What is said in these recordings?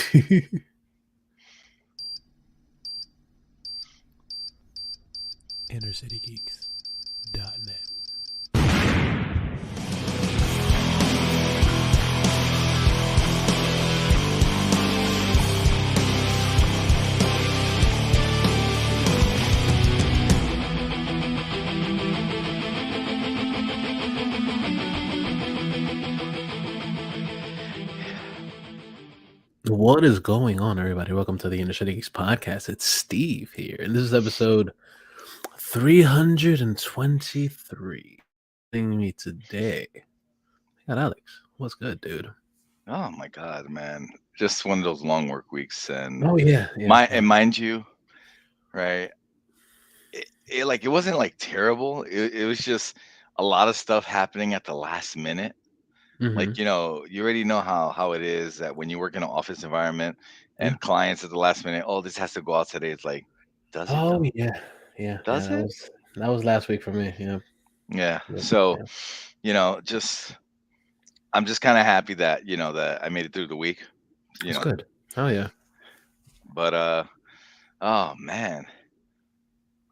InnerCityGeeks.net. What is going on, everybody? Welcome to the InnerCityGeeks podcast. It's Steve here, and this is episode 323. Joining me today, I got Alex. What's good, dude? Oh my God, man! Just one of those long work weeks, and Oh yeah, mind you, right? It wasn't like terrible. It was just a lot of stuff happening at the last minute. Mm-hmm. You already know how it is that when you work in an office environment Yeah. and clients at the last minute, oh, this has to go out today. It's like, does it Oh though? yeah. Does it? That was last week for me. Yeah. Yeah. Yeah. So, Yeah. just I'm just kind of happy that that I made it through the week. You It's know, good. Oh yeah. but oh man.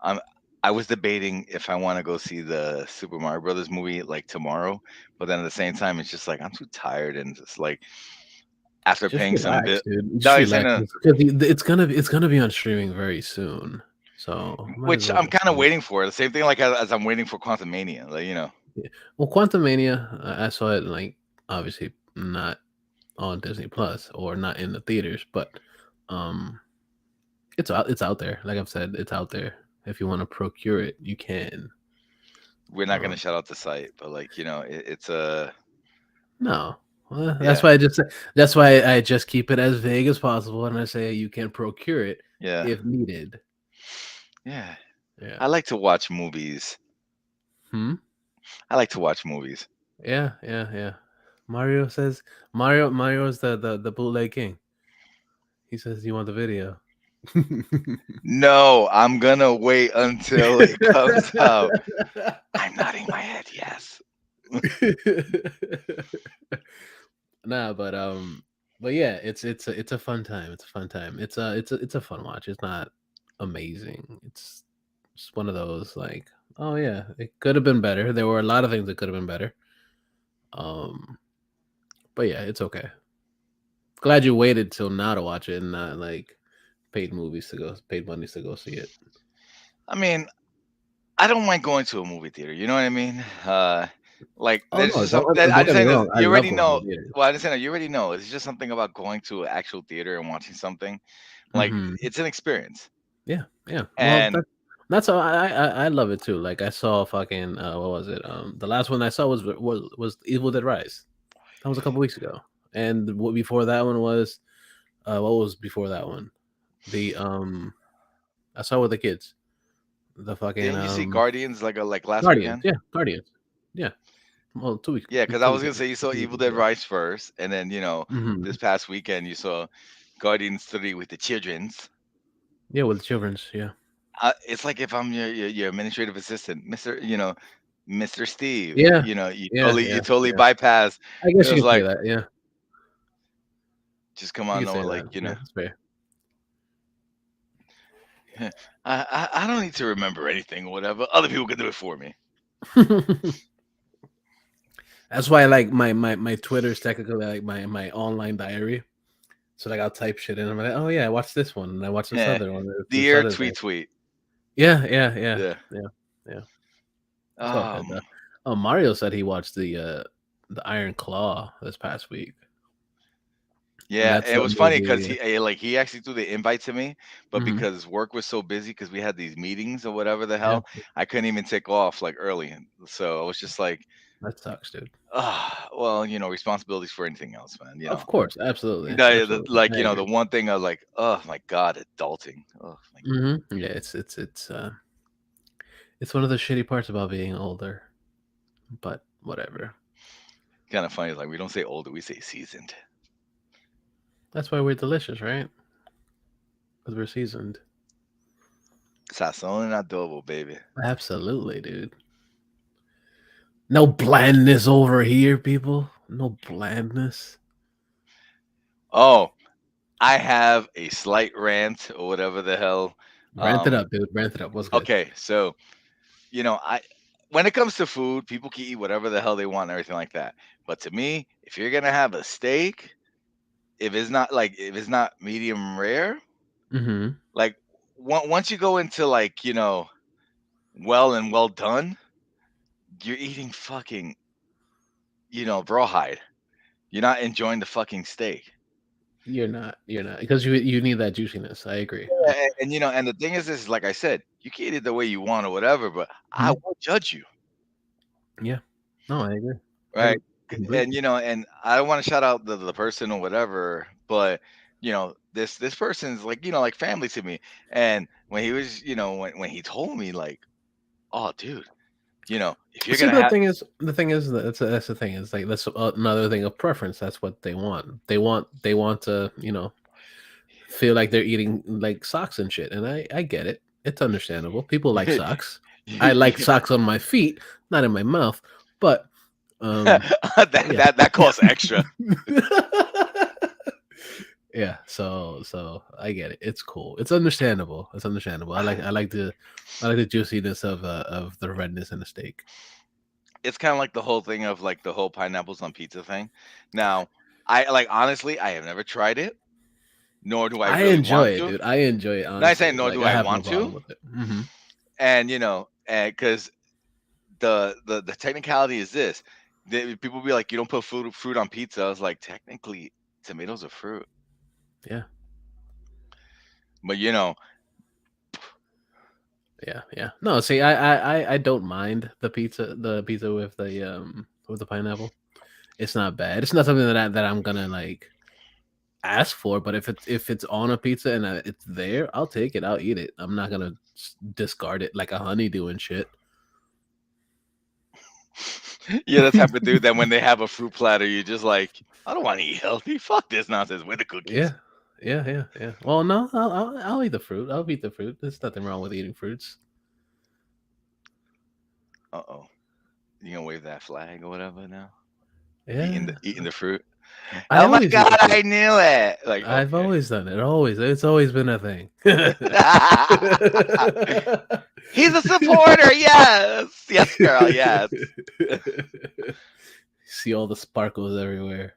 I'm I was debating if I want to go see the Super Mario Brothers movie like tomorrow, but then at the same time, it's just like I'm too tired and just like after Just paying some relax, bit. dude. No, Just you're saying relax. It's gonna be on streaming very soon. So might as which well I'm just kind of waiting for. The same thing like as I'm waiting for Quantum Mania. Yeah. Well, Quantum Mania, I saw it like obviously not on Disney Plus or not in the theaters, but um it's out there. Like I've said, it's out there. If you want to procure it, you can. we're not gonna Um shout out the site, but it's a no. Well, yeah, that's why I just keep it as vague as possible and I say you can procure it yeah, if needed. yeah. Yeah. I like to watch movies. Hmm? I like to watch movies. Yeah. Mario says Mario's the bootleg king. He says you want the video. No, I'm gonna wait until it comes out. I'm nodding my head. Yes. Nah, but yeah, it's a fun time. It's a fun time. It's a fun watch. It's not amazing. It's just one of those like, oh yeah, it could have been better. There were a lot of things that could have been better. Um, but yeah, it's okay. Glad you waited till now to watch it and not like paid monies to go see it. I mean, I don't mind going to a movie theater. You know what I mean? Oh There's no, just some. I'm don't get me saying this. wrong. I You love already going to know. the theater. Well, I understand that you already know. It's just something about going to an actual theater and watching something. Like Hmm. it's an experience. Yeah. Well, And that's how I love it too. Like I saw fucking what was it? The last one I saw was Evil Dead Rise. That was a couple weeks ago. And what before that one was what was before that one? The I saw with the kids. The fucking didn't you see Guardians like last Guardians. weekend? Yeah, Guardians. Yeah. Well, Yeah, because I 2 was weeks gonna ago. say you saw 2 weeks Evil Dead ago. Rise first, and then Hmm. this past weekend you saw Guardians 3 with the childrens. Yeah, with the children's. Yeah. It's like if I'm your administrative assistant, Mr. Steve. Yeah. You Yeah. totally Yeah. you totally Yeah. bypass. I It guess you was can say like that. Yeah. just come You on can say over, that. Yeah, that's fair. I don't need to remember anything or whatever. Other people can do it for me. That's why I like my Twitter's technically like my online diary. So like I'll type shit in. I'm like, oh yeah, I watched this one and I watched this Yeah. other one. This Dear other thing. tweet. Yeah. Yeah. Yeah. It's all good though. Um. Oh, Mario said he watched the Iron Claw this past week, and Yeah, that's it the was funny because movie. he actually threw the invite to me, but Hmm. because work was so busy because we had these meetings or whatever the Yeah, hell, I couldn't even take off like early, and so I was just like, that sucks, dude. well, responsibilities for anything else, man. Of course, absolutely. I The agree. one thing I was like, oh my god, adulting. Oh my, Yeah, it's one of the shitty parts about being older, but whatever. kind of funny. Like we don't say older, we say seasoned. That's why we're delicious, right? Because we're seasoned. Sazón and adobo, baby. Absolutely, dude. No blandness over here, people. No blandness. Oh, I have a slight rant or whatever the hell. Rant it Um, up, dude. Rant it up. What's good? okay, so I when it comes to food, people can eat whatever the hell they want and everything like that. But to me, if you're gonna have a steak, if it's not medium rare, Mm-hmm. like once you go into like well done, you're eating fucking rawhide. You're not enjoying the fucking steak. You're not, because you need that juiciness. I agree. Yeah, and the thing is, this like I said, you can eat it the way you want or whatever, but I Mhm. won't judge you, Yeah. No, I agree. I right? agree completely. And I don't want to shout out the person or whatever, but this person's like like family to me. And when he was, when he told me like, oh, dude, if you're See, gonna have, the thing is that that's the thing is like that's another thing of preference. That's what they want. They want to feel like they're eating like socks and shit. And I get it. It's understandable. People like socks. I like socks on my feet, not in my mouth. But yeah. that costs extra. Yeah, so I get it. It's cool. It's understandable. It's understandable. I like the juiciness of the redness in the steak. It's kind of like the whole thing of like the whole pineapples on pizza thing. Now, I like honestly, I have never tried it, nor do I I really enjoy want it, to. dude. I enjoy it Not saying honestly. nor Like do I I have no want problem to, with it. Hmm. and and because the technicality is this: people be like, you don't put fruit on pizza. I was like, technically, tomatoes are fruit, Yeah, but yeah, yeah. No, see, I don't mind the pizza with the pineapple. It's not bad. It's not something that I'm gonna like ask for. But if it's on a pizza and it's there, I'll take it. I'll eat it. I'm not gonna discard it like a honeydew and shit. you're the type of dude that when they have a fruit platter, you're just like, I don't want to eat healthy. Fuck this nonsense with the cookies. Yeah, yeah, yeah, yeah. Well, no, I'll eat the fruit. I'll eat the fruit. There's nothing wrong with eating fruits. Uh-oh. You gonna wave that flag or whatever now? Yeah, Eating the fruit. I Oh my always eat god, the I fruit. knew it. Like, I've okay. always done it. Always, it's always been a thing. He's a supporter. Yes. Yes, girl. Yes. See all the sparkles everywhere.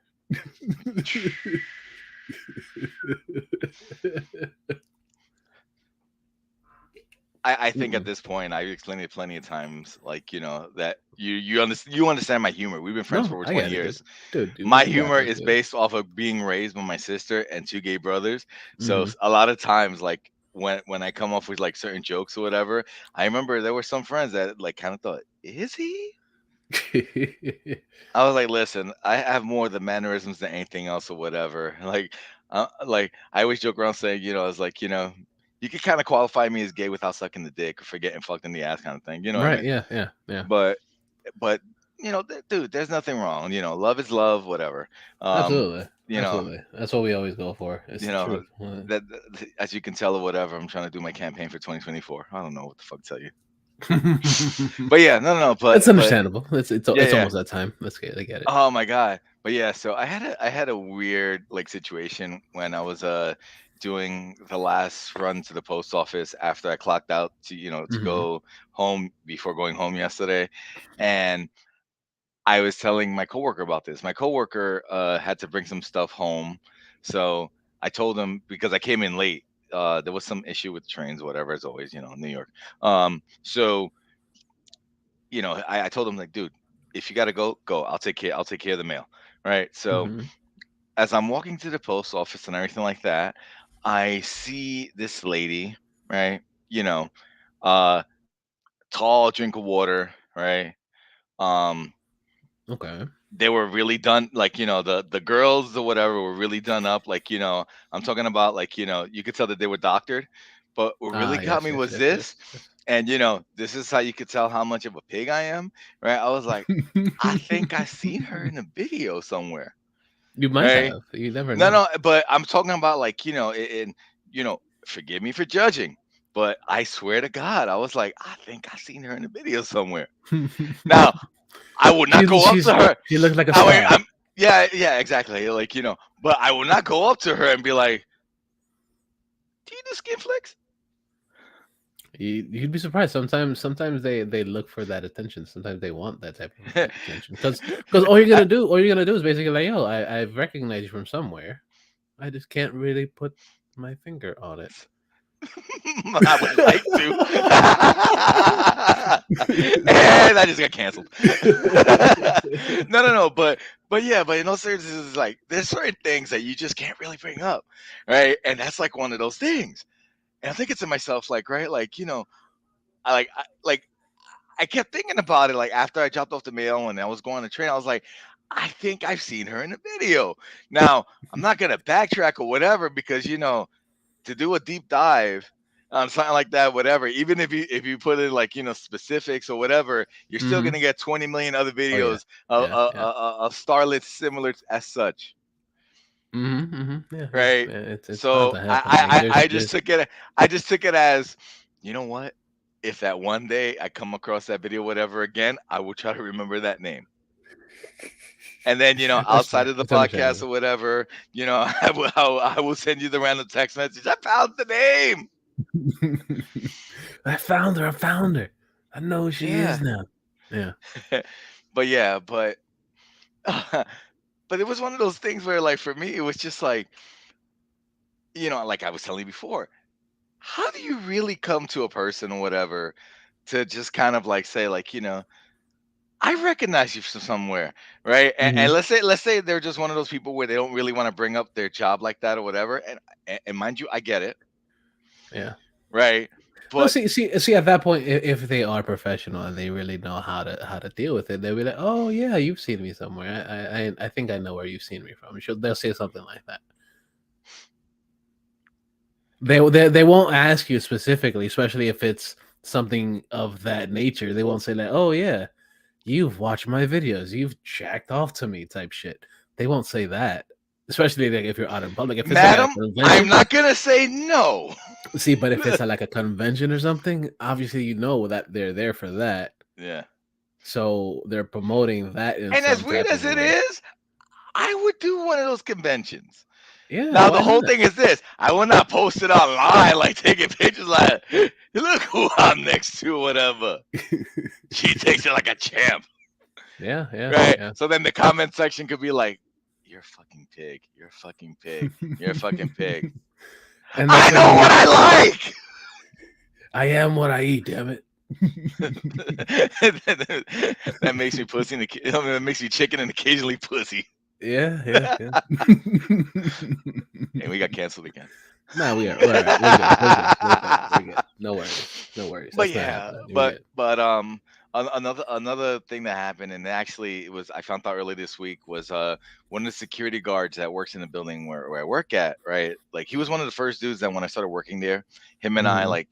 I think at Mm-mm. this point I've explained it plenty of times, like, that you understand my humor. We've been friends for No, over I 20 get it, dude. years. Dude, My you got humor this, is dude. based off of being raised by my sister and two gay brothers. So Hmm. a lot of times, like when I come off with like certain jokes or whatever, I remember there were some friends that like kind of thought, is he? I was like, listen, I have more of the mannerisms than anything else or whatever. Like I always joke around saying, I was like, you could kind of qualify me as gay without sucking the dick or for getting fucked in the ass kind of thing. You know what I Right? mean? Yeah, yeah, yeah. But dude, there's nothing wrong. Love is love, whatever. Um, Absolutely, you know, absolutely. That's what we always go for. It's you the know truth. Uh, as you can tell or whatever, I'm trying to do my campaign for 2024. I don't know what the fuck to tell you. But yeah, no, It's but understandable. yeah, It's yeah. almost that time. Let's get. I get it. Oh my god. But yeah, so I had a weird like situation when I was doing the last run to the post office after I clocked out to Hmm. go home before going home yesterday. And I was telling my coworker about this. My coworker had to bring some stuff home. So I told him because I came in late. There was some issue with trains, whatever, as always, New York. So I told him like, dude, if you gotta go, go. I'll take care of the mail. Right. So Hmm. as I'm walking to the post office and everything like that, I see this lady, right? You know, uh, tall drink of water, right? Um, Okay. they were really done, like the girls or whatever were really done up, like I'm talking about, like you could tell that they were doctored. But what really Ah, got yes, me yes, was yes, yes, this, yes. and this is how you could tell how much of a pig I am, right? I was like, I think I seen her in a video somewhere, You might right? have. You never No, know. no, but I'm talking about like, and forgive me for judging, but I swear to God, I was like, I think I seen her in a video somewhere. Now, I would not go up to her. She looks like a I mean, star. yeah, yeah, exactly. Like, but I will not go up to her and be like, Do you do skin flicks? You'd be surprised. Sometimes they look for that attention. Sometimes they want that type of like attention. Because all you're gonna do is basically like, yo, I've recognized you from somewhere. I just can't really put my finger on it. I would like to. And I just got canceled. No. But yeah, but in all seriousness, it's like there's certain things that you just can't really bring up, right? And that's like one of those things. And I'm thinking to myself, like, right, like I kept thinking about it, like after I dropped off the mail and I was going on the train, I was like, I think I've seen her in a video. Now I'm not gonna backtrack or whatever because to do a deep dive on something like that, whatever, even if you put in like specifics or whatever, you're still Hmm. gonna get 20 million other Oh yeah, videos of, yeah, of, yeah. of starlets similar as such, Yeah, yeah. right? It's bound So to I, happen. Like I I I just there's took it I just took it as, you know what? If that one day I come across that video, whatever again, I will try to remember that name. And then, that's outside fair. of the It's podcast understandable. or whatever, I will send you the random text message. I found the name. I found her. I found her. I know who she Yeah. is now. Yeah. But yeah, but but it was one of those things where like for me it was just like, like I was telling you before, how do you really come to a person or whatever to just kind of like say like, I recognize you from somewhere, right? And Hmm. let's say they're just one of those people where they don't really want to bring up their job like that or whatever. And mind you, I get it, Yeah. right? No, But see. At that point, if they are professional and they really know how to deal with it, they'll be like, "Oh yeah, you've seen me somewhere. I think I know where you've seen me from." They'll say something like that. They won't ask you specifically, especially if it's something of that nature. They won't say like, "Oh yeah, you've watched my videos. You've jacked off to me," type shit. They won't say that, especially like if you're out in public. If it's like at a madam, I'm convention, not gonna say no. see. But if it's at like a convention or something, obviously you know that they're there for that. Yeah. So they're promoting that in And as some weird type of as it way. is, I would do one of those conventions. Yeah, Now the why whole not? thing is this: I will not post it online, like taking pictures, like look who I'm next to, whatever. She takes it like a champ, Yeah, yeah, right? yeah. So then the comment section could be like, "You're a fucking pig. You're a fucking pig. You're a fucking pig." And I next thing know you what know, I like. I am what I eat. Damn it. That makes me pussy, that makes me chicken and occasionally pussy. Yeah, yeah, yeah. And we got canceled again. No, we are. We're all right. We're good. We're good. We're good. We're good. No worries. No worries. But That's not yeah, happening. We're but good. but another thing that happened, and actually it was I found out early this week was one of the security guards that works in the building where I work at, right? Like he was one of the first dudes that when I started working there, him and I Hmm. like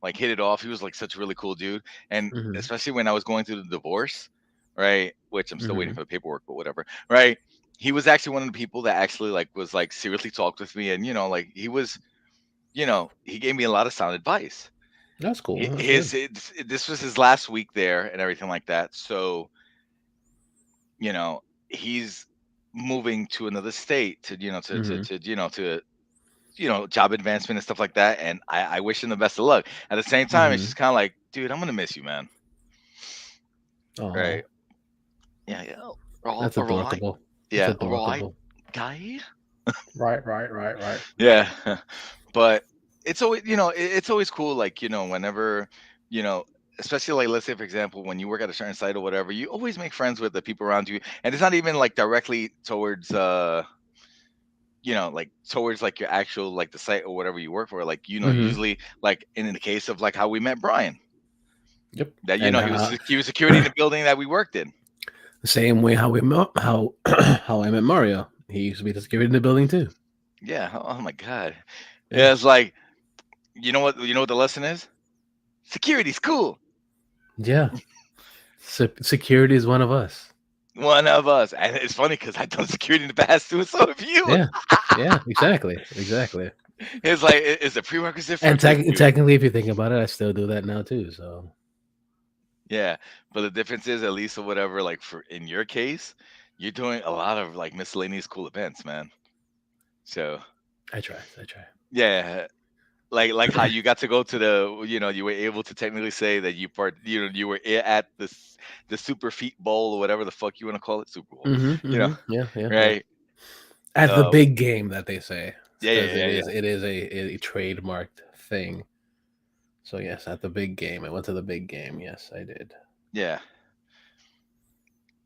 like hit it off. He was like such a really cool dude, and Hmm. especially when I was going through the divorce, right? Which I'm still waiting Hmm. for the paperwork, but whatever, right? He was actually one of the people that actually like was like seriously talked with me, and like he was, he gave me a lot of sound advice. That's cool. That's His good. this was his last week there and everything like that. So he's moving to another state to Hmm. job advancement and stuff like that. And I wish him the best of luck. At the same time, it's Hmm. just kind of like, dude, I'm gonna miss you, man. Oh, Right? Yeah, yeah. that's All right. adorable. That's Yeah, all right, adorable. guy. Right, right, right, right. Yeah, but it's always it's always cool, like whenever you know especially like let's say for example when you work at a certain site or whatever, you always make friends with the people around you, and it's not even like directly towards like towards like your actual like the site or whatever you work for, like Hmm. usually like in the case of like how we met Brian, Yep. that And he was security in the building that we worked in. same way how we met, how how I met Mario. He used to be the security in the building too. Yeah, oh my god. Yeah. Yeah, it's like, you know what the lesson is? Security's cool. Yeah. Security is one of us. One of us. And it's funny because I've done security in the past too, and so have you. Yeah. Yeah. Exactly. Exactly. It's like it's a prerequisite for And good dude. technically, if you think about it, I still do that now too. So Yeah. But the difference is, at least or whatever, like for in your case, you're doing a lot of like miscellaneous cool events, man. So I try. I try. yeah. like how you got to go to the, you were able to technically say that you were at the Super Feet Bowl or whatever the fuck you want to call it, Super Bowl, you know, Yeah, yeah, yeah. right? At the Uh, big game that they say, yeah, because yeah, it yeah, is yeah, it is a trademarked thing. So yes, at the big game, I went to the big game. Yes, I did, yeah.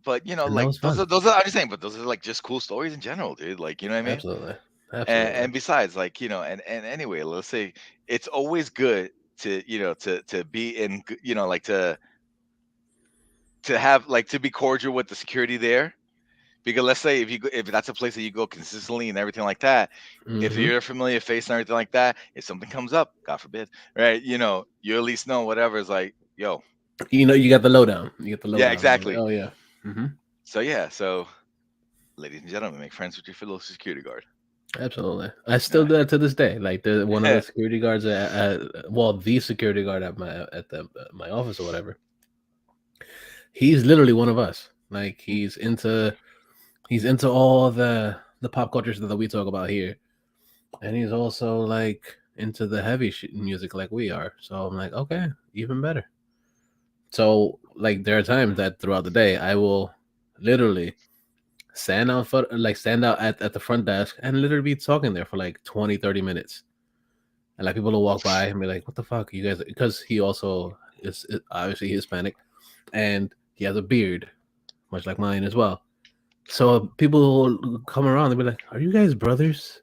But and that like was fun. those are I'm just saying, but those are like just cool stories in general, dude. Like, you know what I mean? Absolutely, And absolutely. besides, like, and anyway, let's say it's always good to to be in like to have like to be cordial with the security there, because let's say if that's a place that you go consistently and everything like that, if Hmm. you're a familiar face and everything like that, if something comes up, God forbid, right, you at least know whatever is like, yo. You got the lowdown. You get the Yeah, lowdown. You're like, exactly. oh yeah. Hmm. So yeah, so ladies and gentlemen, make friends with your fellow security guard. Absolutely. I still Yeah. do that to this day. Like one of the security guards well, the security guard at my office or whatever. He's literally one of us. Like he's into all the pop culture stuff that we talk about here, and he's also like into the heavy music like we are. So I'm like, okay, even better. So like there are times that throughout the day I will literally stand out at the front desk and literally be talking there for like 20, 30 minutes. And like people will walk by and be like, "What the fuck, you guys?" Because he also is obviously Hispanic, and he has a beard, much like mine as well. So people will come around and be like, "Are you guys brothers?"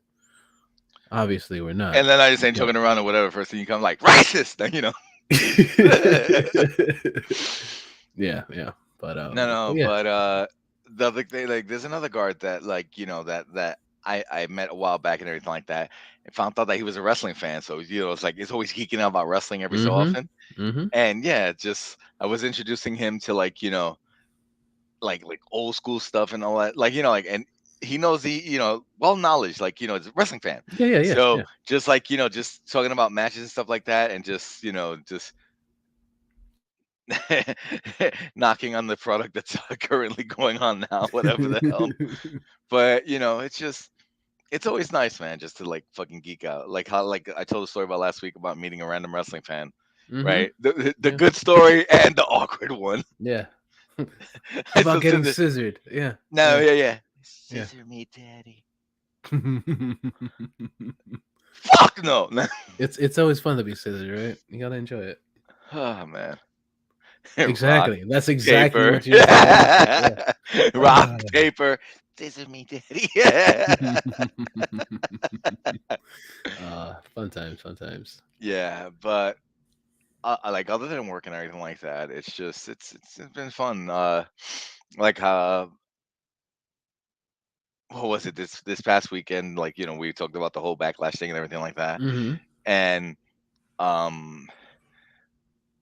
Obviously, we're not. And then I just ain't But joking around or whatever. First thing you come like racist, then yeah, yeah. No, But yeah. but the other thing, like, there's another guard that, like, that I met a while back and everything like that, and found out that he was a wrestling fan. So it's like it's always geeking out about wrestling every so Mm-hmm. often. Mm-hmm. And yeah, just I was introducing him to, like, like old school stuff and all that, like, and he knows well knowledge, like, is a wrestling fan. Yeah, yeah, yeah, So yeah. just like just talking about matches and stuff like that, and just just knocking on the product that's currently going on now, whatever the hell. But it's always nice, man, just to like fucking geek out. Like how, like, I told a story about last week about meeting a random wrestling fan, Mm-hmm. right? The Yeah, good story and the awkward one. yeah. How about So to getting the scissored? Yeah, no, yeah, yeah, yeah. yeah. Scissor me, daddy. Fuck no. It's always fun to be scissored, right? You gotta enjoy it. Oh man. Rock, Exactly. That's exactly paper. what you said. Yeah. Rock, Ah. paper. Scissor me, daddy. Yeah. Fun times, fun times. Yeah, but like, other than work and everything like that, it's just it's been fun. Like, what was it, this past weekend? Like, we talked about the whole backlash thing and everything like that, Hmm. and um,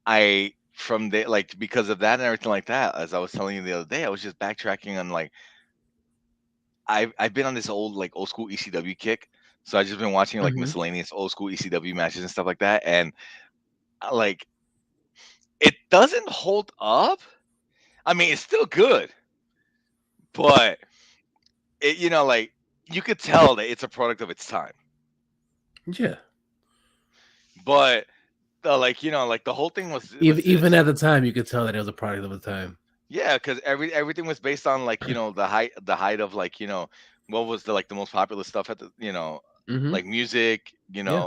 I from there, like, because of that and everything like that, as I was telling you the other day, I was just backtracking on, like, I've been on this old school ECW kick, so I just been watching like Hmm. miscellaneous old school ECW matches and stuff like that, and like, it doesn't hold up. I mean, it's still good, but like, you could tell that it's a product of its time. Yeah. But like, like, the whole thing was Even this. at the time, you could tell that it was a product of the time. Yeah, because everything was based on, like, the height of, like, what was the, like, the most popular stuff at the, Hmm. like, music, Yeah.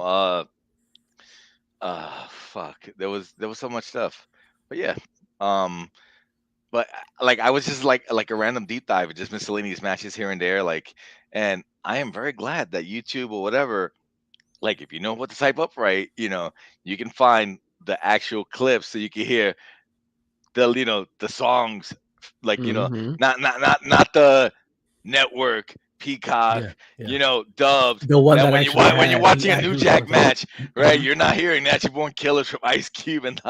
fuck, there was so much stuff. But yeah, um but like, I was just like a random deep dive, just miscellaneous matches here and there, like, and I am very glad that YouTube or whatever, like, if you know what to type up right, you can find the actual clips so you can hear the songs, like, Hmm. not the network Peacock, Yeah. Yeah. dubbed. The one That that actually when you're had the watching a New actual Jack songs. match, right, Hmm. you're not hearing Natural Born Killers from Ice Cube and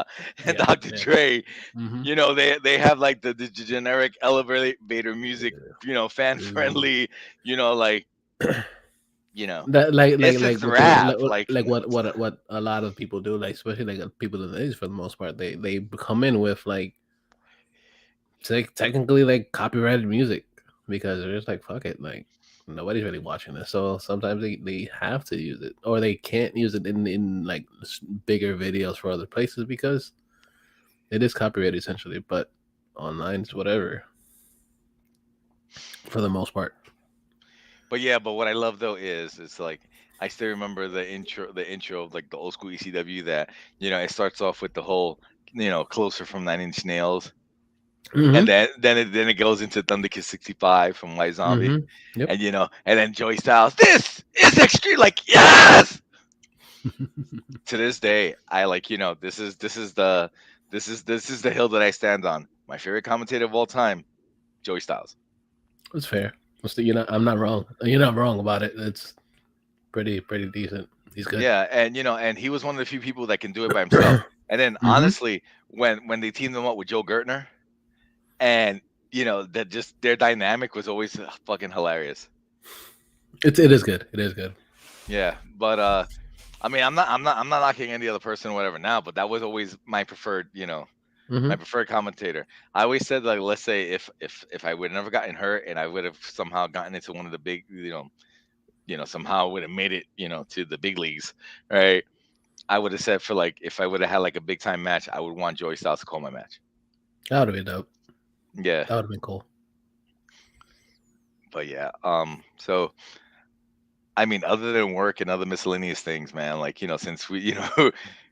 Yeah. Dr. Yeah. Dre. Hmm. They have, like, the generic elevator music, fan friendly, like, That it's like just what they rap, like, like what it's what what a lot of people do, like especially like people in the A's for the most part, they come in with like technically like copyrighted music because they're just like fuck it, like nobody's really watching this, so sometimes they have to use it, or they can't use it in like bigger videos for other places because it is copyrighted essentially. But online is whatever for the most part. But yeah, but what I love though is it's like I still remember the intro of like the old school ECW that it starts off with the whole closer from Nine Inch Nails, and Mm-hmm. then it goes into Thunderkiss 65 from White Zombie, Mm-hmm. Yep. and then Joey Styles. This is extreme. Like yes, to this day, I like this is the hill that I stand on. My favorite commentator of all time, Joey Styles. It's fair. I'm not wrong. You're not wrong about it. It's pretty decent. He's good. Yeah, and he was one of the few people that can do it by himself. And then Mm-hmm. honestly, when they teamed him up with Joe Gertner, and that just their dynamic was always fucking hilarious. It is good. It is good. Yeah, but I mean, I'm not knocking any other person or whatever now, but that was always my preferred, my Mm-hmm. preferred commentator. I always said like, let's say if I would have never gotten hurt and I would have somehow gotten into one of the big, somehow would have made it, to the big leagues, right? I would have said for like if I would have had like a big time match, I would want Joey Styles to call my match. That would have been dope. Yeah, That would have been cool. but yeah. So I mean, other than work and other miscellaneous things, man, like since we,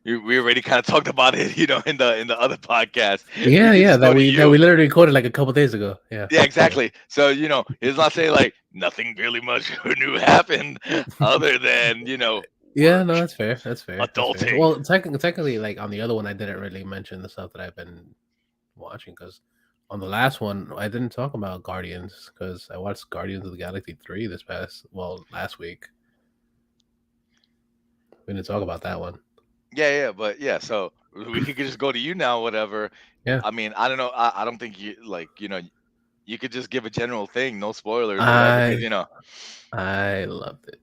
we already kind of talked about it, in the other podcast, we Yeah, could yeah. just go to That you. we literally recorded like a couple days ago. Yeah. Yeah, Yeah. exactly. So it's not saying like nothing really much new happened other than Yeah, work, no, that's fair. That's fair. That's fair. adulting. Well, technically, like on the other one, I didn't really mention the stuff that I've been watching because on the last one, I didn't talk about Guardians because I watched Guardians of the Galaxy 3 last week. We didn't talk about that one. Yeah, but yeah. So we could just go to you now, whatever. Yeah. I mean, I don't know. I don't think you like you could just give a general thing, no spoilers or whatever, because I I loved it.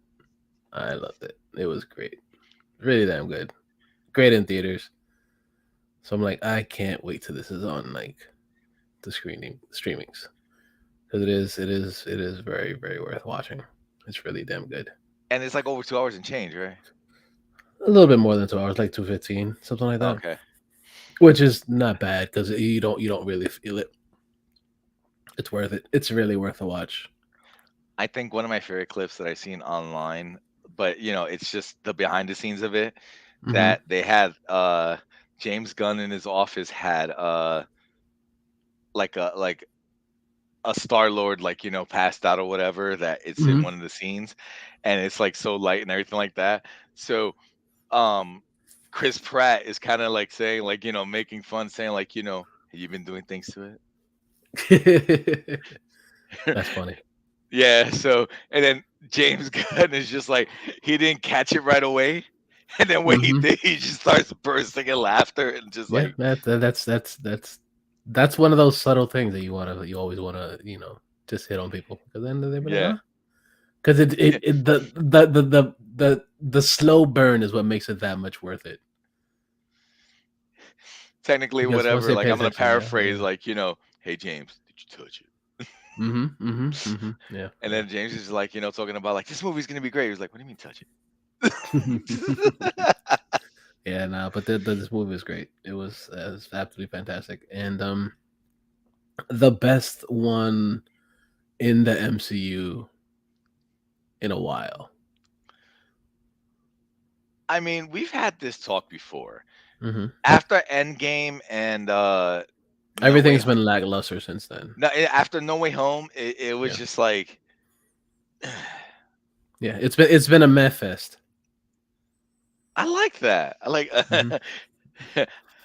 I loved it. It was great. Really damn good. Great in theaters. So I'm like, I can't wait till this is on like the streamings. Because it is very, very worth watching. It's really damn good. and it's like over 2 hours and change, right? A little bit more than 2 hours, like 2:15, something like that. Okay. Which is not bad because you don't really feel it. It's worth it. It's really worth a watch. I think one of my favorite clips that I've seen online, but it's just the behind the scenes of it Mm-hmm. that they had James Gunn in his office had like a Star Lord like passed out or whatever that it's in Mm-hmm. one of the scenes, and it's like so light and everything like that. So um Chris Pratt is kind of like saying like making fun, saying like have you been doing things to That's it? funny. Yeah, so and then James Gunn is just like he didn't catch it right away, and then when he Mm-hmm. did, he just starts bursting in laughter and just Yeah, like that's one of those subtle things that you always wanna just hit on people because then they'll be like, yeah, huh? Because yeah, the slow burn is what makes it that much worth it. technically Because once whatever. they Like pay I'm gonna attention, yeah, paraphrase yeah. like hey James, did you touch it? Yeah, And yeah. then James is like talking about like this movie's gonna be great. He was like, what do you mean touch it? Yeah, no, but this movie was great. It was absolutely fantastic, and the best one in the MCU in a while. I mean, we've had this talk before. Hmm. After Endgame and No Way Everything's Home. been lackluster since then. No, after No Way Home, it was Yeah, just like yeah. It's been a meh fest. I like that. I like. Hmm.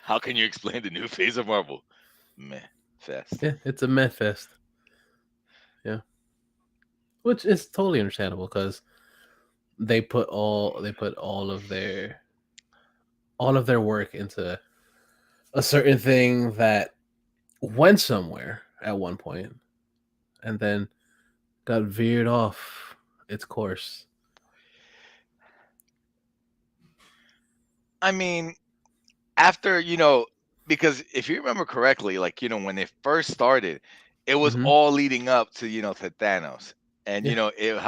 How can you explain the new phase of Marvel? Meh, fest. Yeah, it's a meh fest. Yeah, which is totally understandable because they put all of their work into a certain thing that went somewhere at one point and then got veered off its course. I mean, after because if you remember correctly, like when they first started, it was Hmm. all leading up to to Thanos. And Yeah,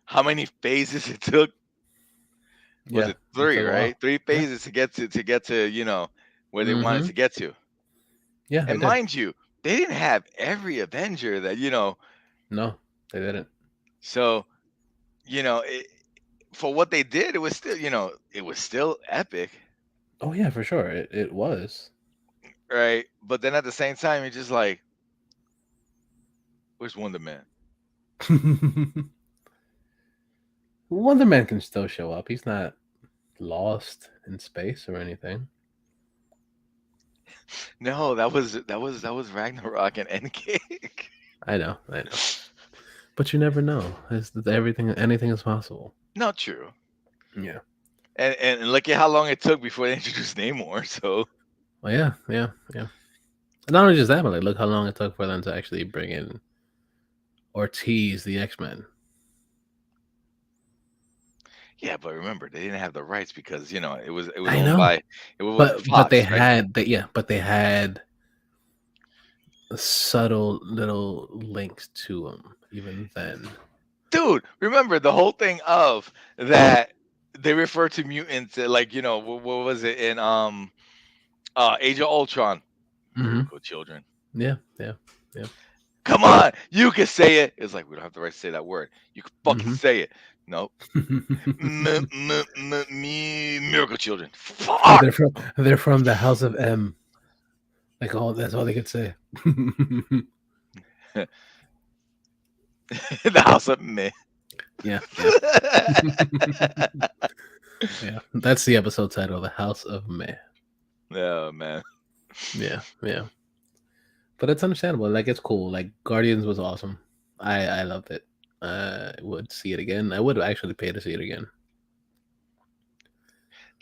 how many phases it took. Was yeah. it It three, took a right? while. Three Yeah. phases to get to where they wanted Mm-hmm. to get to. Yeah, they And did. mind you, they didn't have every Avenger that. No, they didn't. So it, for what they did, it was still epic, Oh yeah, for sure. It was. right? But then at the same time, you're just like, where's Wonder Man? Wonder Man can still show up. He's not lost in space or anything. No, that was Ragnarok and Endgame. I know, I know. But you never know. Anything is possible. Not true. Yeah. And look at how long it took before they introduced Namor. So Well, yeah, yeah, yeah. And not only just that, but like, look how long it took for them to actually bring in or tease the X-Men. yeah, but remember they didn't have the rights because it was I owned know, by it was but they Fox, right? had but they had subtle little links to them even then. Dude, remember the whole thing of that they refer to mutants like what was it in Age of Ultron? Mm-hmm. Miracle children. Yeah, yeah, yeah. Come on, you can say it. It's like we don't have the right to say that word. You can fucking Mm-hmm. say it. Nope. Miracle children. Fuck. They're from the House of M. Like that's all they could say. The house of me. Yeah, yeah, yeah. That's the episode title, The House of Meh. Oh man. Yeah, yeah. But it's understandable. Like it's cool. Like Guardians was awesome. I loved it. I would see it again. I would actually pay to see it again.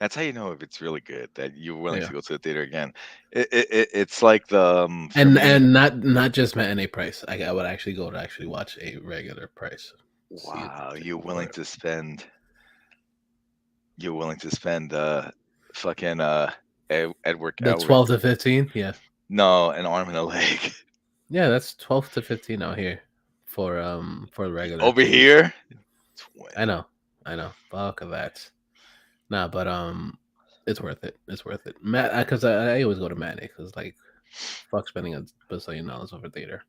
That's how you know if it's really good that you're willing Yeah, to go to the theater again. It's like the for and me. not just matinee price. I would actually go to actually watch a regular price. See it Wow, for it. you're willing to spend fucking Edward The Elric. 12 to 15. Yeah, No, an arm and a leg. yeah. That's 12 to 15 out here for the regular Over tickets. here, I 20. know, I know. Fuck that. Nah, but it's worth it. It's worth it. Because I always go to matinee because like fuck spending $1 billion over theater.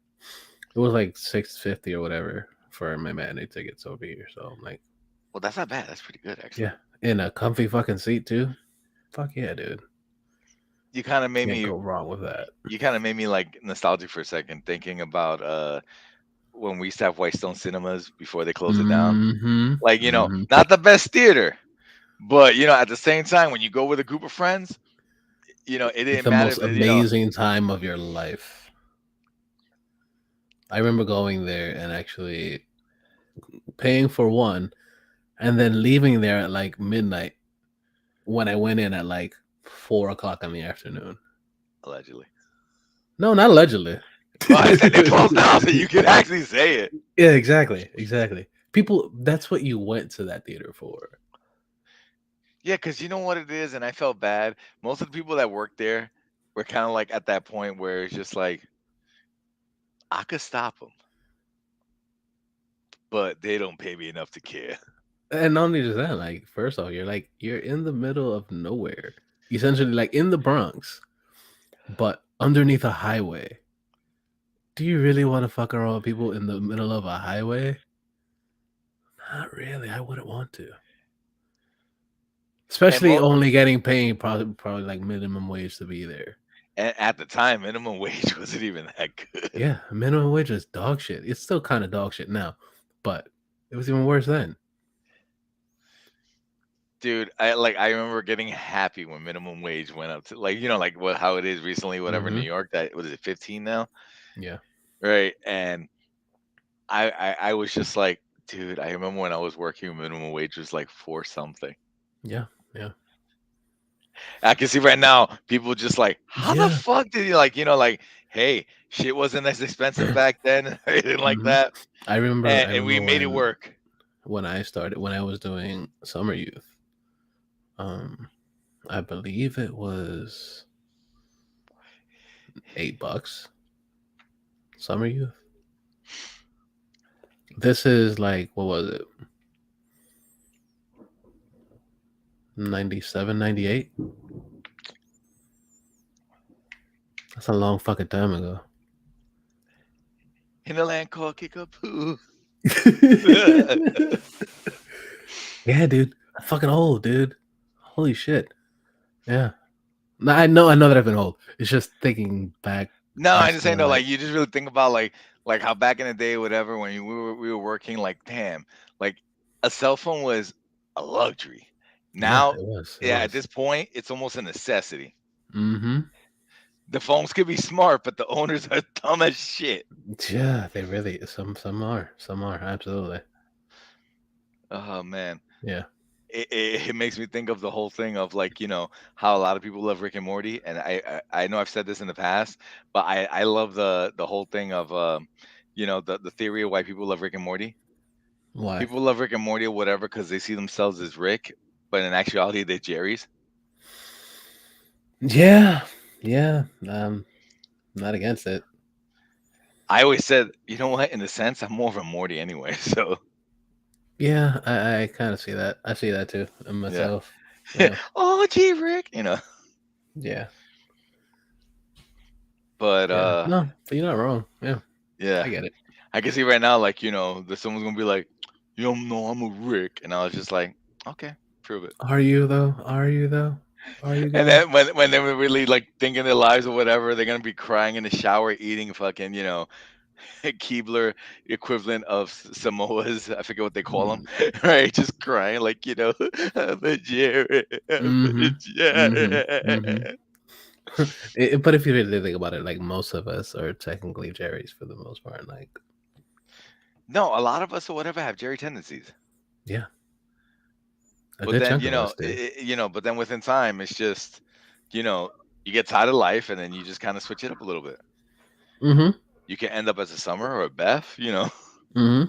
It was like $650 or whatever for my matinee tickets over here. So I'm like, Well, that's not bad. That's pretty good actually. yeah, in a comfy fucking seat too. Fuck yeah, dude. You kind of made Can't me. go wrong with that. You kind of made me like nostalgic for a second, thinking about when we used to have Whitestone cinemas before they closed it down. Mm-hmm. Like Mm-hmm. not the best theater, but at the same time, when you go with a group of friends, it didn't The matter most if amazing time of your life. I remember going there and actually paying for one and then leaving there at like midnight when I went in at like 4 o'clock in the afternoon. allegedly. No, not allegedly. Well, I said they closed down, so you can actually say it. Yeah, exactly. People, that's what you went to that theater for. Yeah, because you know what it is, and I felt bad. Most of the people that worked there were kind of like at that point where it's just like I could stop them, but they don't pay me enough to care. And not only just that, like, first off, you're in the middle of nowhere. Essentially like in the Bronx, but underneath a highway. Do you really want to fuck around with people in the middle of a highway? Not really. I wouldn't want to. And, Especially only getting paid probably like minimum wage to be there. and at the time, minimum wage wasn't even that good. Yeah, minimum wage is dog shit. It's still kind of dog shit now, but it was even worse then. Dude, I remember getting happy when minimum wage went up to like what how it is recently, whatever, New Mm-hmm. York, that what is it, 15 now? Yeah. Right. And I was just like, dude, I remember when I was working, minimum wage was like four something. Yeah. Yeah. I can see right now people just like, how the Yeah. fuck did you like, hey, shit wasn't as expensive back then, and everything like Mm-hmm. that. I remember And we made it work. when I was doing summer youth. I believe it was $8 summer youth. This is like, what was it? 97, 98? That's a long fucking time ago. In the land called Kickapoo. Yeah, dude. I'm fucking old, dude. Holy shit. Yeah. No, I know that I've been old. It's just thinking back. No, I'm I'm just saying still though, like, like you just really think about like how back in the day, whatever, when we were working, like damn, like a cell phone was a luxury. yeah, Now, it was. It yeah, at was. this point, it's almost a necessity. Mm-hmm. The phones could be smart, but the owners are dumb as shit. Yeah, they really some are. Some are, absolutely. Oh man. Yeah. It makes me think of the whole thing of like how a lot of people love Rick and Morty, and I know I've said this in the past, but I love the whole thing of the theory of why people love Rick and Morty. Why? People love Rick and Morty or whatever because they see themselves as Rick, but in actuality they're Jerry's. Yeah. Yeah. Not against it. I always said, you know what? In a sense, I'm more of a Morty anyway. So Yeah, I kind of see that. I see that too in yeah. myself. Yeah. Oh, gee, Rick. Yeah. But Yeah. No, but you're not wrong. Yeah. yeah, I get it. I can see right now, like that someone's gonna be like, you don't know I'm a Rick, and I was just like, okay, prove it. Are you though? Are you though? Are you And guy? then when they were really like thinking their lives or whatever, they're gonna be crying in the shower, eating fucking Keebler equivalent of Samoas. I forget what they call them, right? Just crying like I'm a Jared, I'm a Mm-hmm. Mm-hmm. Mm-hmm. Jared. But if you really think about it, like most of us are technically Jerry's for the most part. Like, No, a lot of us or whatever have Jerry tendencies, yeah, a but good then chunk of us do. but then within time, it's just you know you get tired of life, and then you just kind of switch it up a little bit. Mm-hmm. You can end up as a Summer or a Beth. Mm-hmm.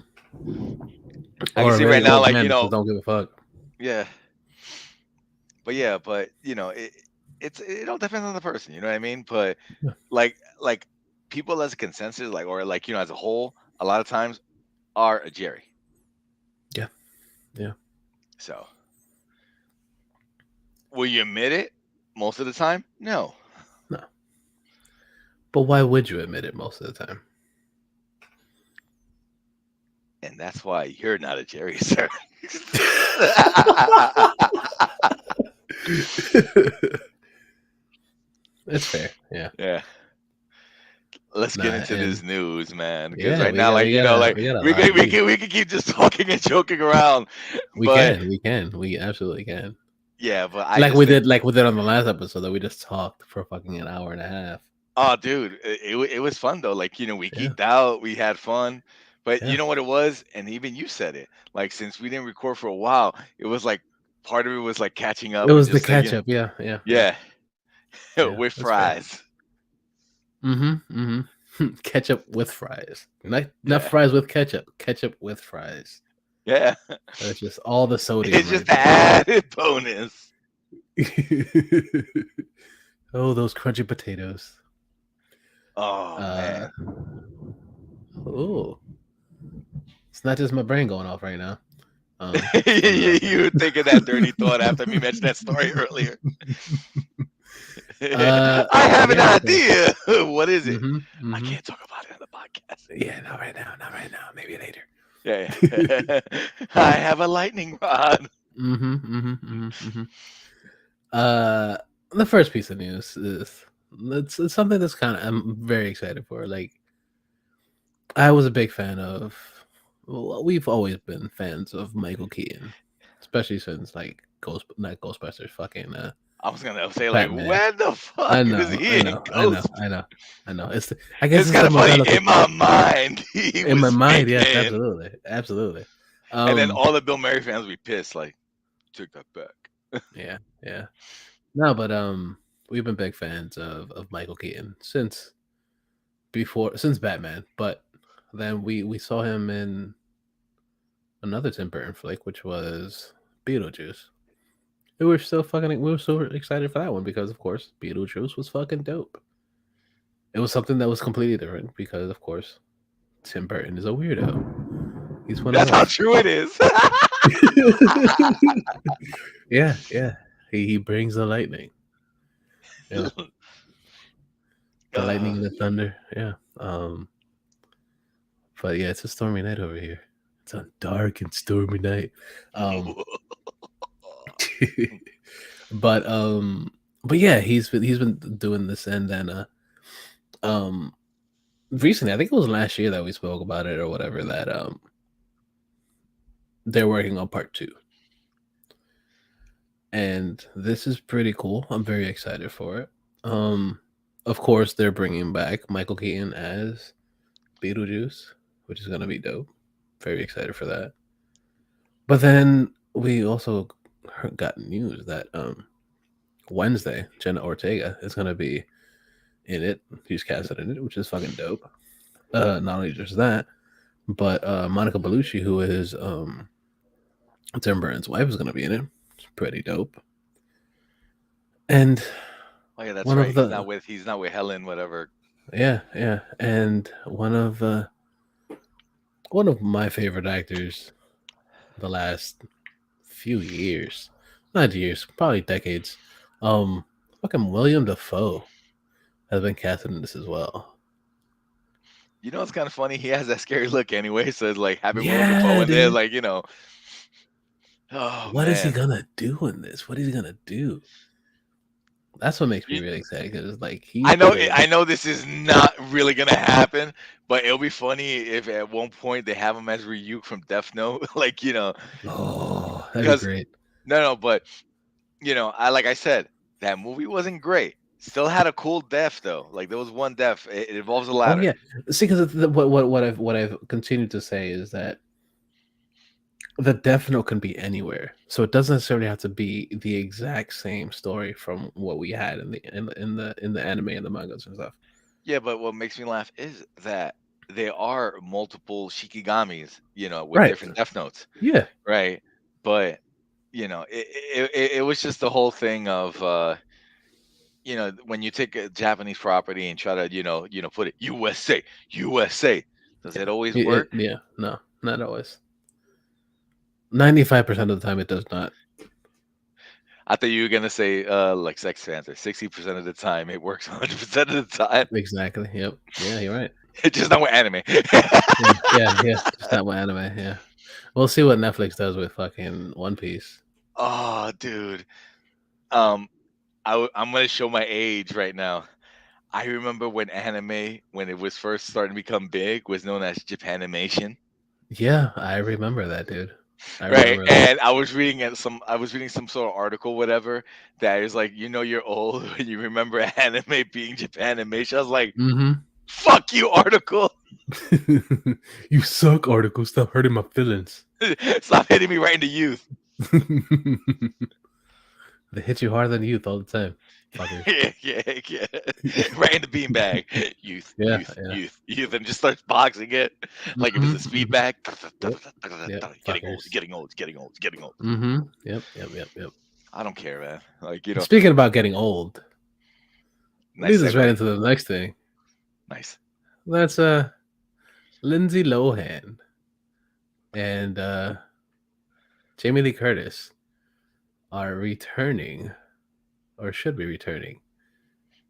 I can Or a see right really now, old like man that just don't give a fuck. yeah, but yeah, but it all depends on the person. You know what I mean? But Yeah. like people as a consensus, like or like as a whole, a lot of times are a Jerry. Yeah. Yeah. So will you admit it? Most of the time, no. No. But why would you admit it most of the time? And that's why you're not a Jerry, sir. It's fair. Yeah. Yeah. Let's get Nah, into and this news, man. Because yeah, right now, like we got a we lot can, of we news. can we can keep just talking and joking around, We but can. We absolutely can. yeah, but I just Like we did on the last episode that we just talked for fucking an hour and a half. oh, dude, it was fun though. Like we Yeah. geeked out, we had fun, but you Yeah. know what it was, and even you said it. Like since we didn't record for a while, it was like part of it was like catching It up and was the just like catch up. Yeah. Yeah. Yeah. yeah, Yeah. with That's fair. fries. Mm-hmm. Mm-hmm. Ketchup with fries. Not Yeah, fries with ketchup. Ketchup with fries. yeah. That's just all the sodium It's right just an added bonus. there. Oh, those crunchy potatoes. Oh Uh man. oh. It's not just my brain going off right now. From You were thinking that dirty thought after me mentioned that story earlier. I have an yeah, so, idea. What is it? I mm-hmm. can't talk about it on the podcast. Yeah, not right now, not right now. Maybe later. Yeah, yeah. I have a lightning rod. Uh, the first piece of news is it's something that's kind of I'm very excited for. Like, I was a big fan of. Well, we've always been fans of Michael Keaton, especially since like not Ghostbusters, fucking I was gonna say like, Batman. when the I fuck is know, he in Ghost? I know. I guess It's it's kind the of funny. morality In my part. mind, he In my was mind, yes, making, absolutely. and then all the Bill Murray fans would be pissed. Like, take that back. Yeah. No, but we've been big fans of Michael Keaton since Batman, but then we saw him in another Tim Burton flick, which was Beetlejuice. We were so excited for that one because of course Beetlejuice was fucking dope. It was something that was completely different because of course Tim Burton is a weirdo. He's one of That's how those. true it is. Yeah, yeah. He brings the lightning. Yeah, the lightning Uh, and the thunder. Yeah. But yeah, it's a stormy night over here. It's a dark and stormy night. Um, but but yeah, he's been doing this, and then um, recently, I think it was last year that we spoke about it or whatever, that they're working on part two, and this is pretty cool. I'm very excited for it. Um, of course, they're bringing back Michael Keaton as Beetlejuice, which is gonna be dope. Very excited for that. But then we also got news that Wednesday, Jenna Ortega is gonna be in it. She's casted in it, which is fucking dope. Not only just that, but Monica Bellucci, who is Tim Burton's wife, is gonna be in it. It's pretty dope. And oh yeah, that's one right. of the He's not with Helen, whatever. yeah, and one of my favorite actors the last few years, not years, probably decades. Fucking William Dafoe has been casted in this as well. You know, it's kind of funny. He has that scary look anyway. So it's like having Willem Dafoe Yeah, in there, dude. like oh What is he man. gonna do in this? What is he gonna do? That's what makes me You, really excited, because like he's I know this is not really gonna happen, but it'll be funny if at one point they have him as Ryuk from Death Note, like oh, that'd be because great. no, but I like I said, that movie wasn't great. Still had a cool death though. Like there was one death. It involves a Oh ladder. yeah, see, because what I've continued to say is that the Death Note can be anywhere, so it doesn't necessarily have to be the exact same story from what we had in the anime and the mangas and stuff. Yeah, but what makes me laugh is that there are multiple Shikigamis, with Right? different death notes, Yeah. right? But it was just the whole thing of when you take a Japanese property and try to put it USA, does it always work? Yeah. No, not always. 95% of the time, it does not. I thought you were gonna say like Sex Panther, 60% of the time it works 100% of the time. Exactly. Yep. Yeah, you're right. It's just not with anime. Yeah. Just not my anime. Yeah. We'll see what Netflix does with fucking One Piece. Oh, dude. Um, I'm gonna show my age right now. I remember when anime, when it was first starting to become big, was known as Japanimation, Yeah, I remember that, dude. I right? remember that. And I was reading some sort of article, whatever, that is like, you're old when you remember anime being Japanimation. I was like, Mm-hmm. fuck you, article. You suck, article. Stop hurting my feelings. Stop hitting me right in the youth. They hit you harder than youth all the time, fuckers. Yeah. Right in the beanbag. Youth, Yeah, youth, yeah. youth, youth, and just starts boxing it like if it's a speed bag. Yep, Getting old, fuckers. getting old, getting old, getting old. Yep. I don't care, man. Like, Speaking about getting old, nice leads us right segue. into the next thing. Nice. That's Lindsay Lohan and Jamie Lee Curtis are returning, or should be returning,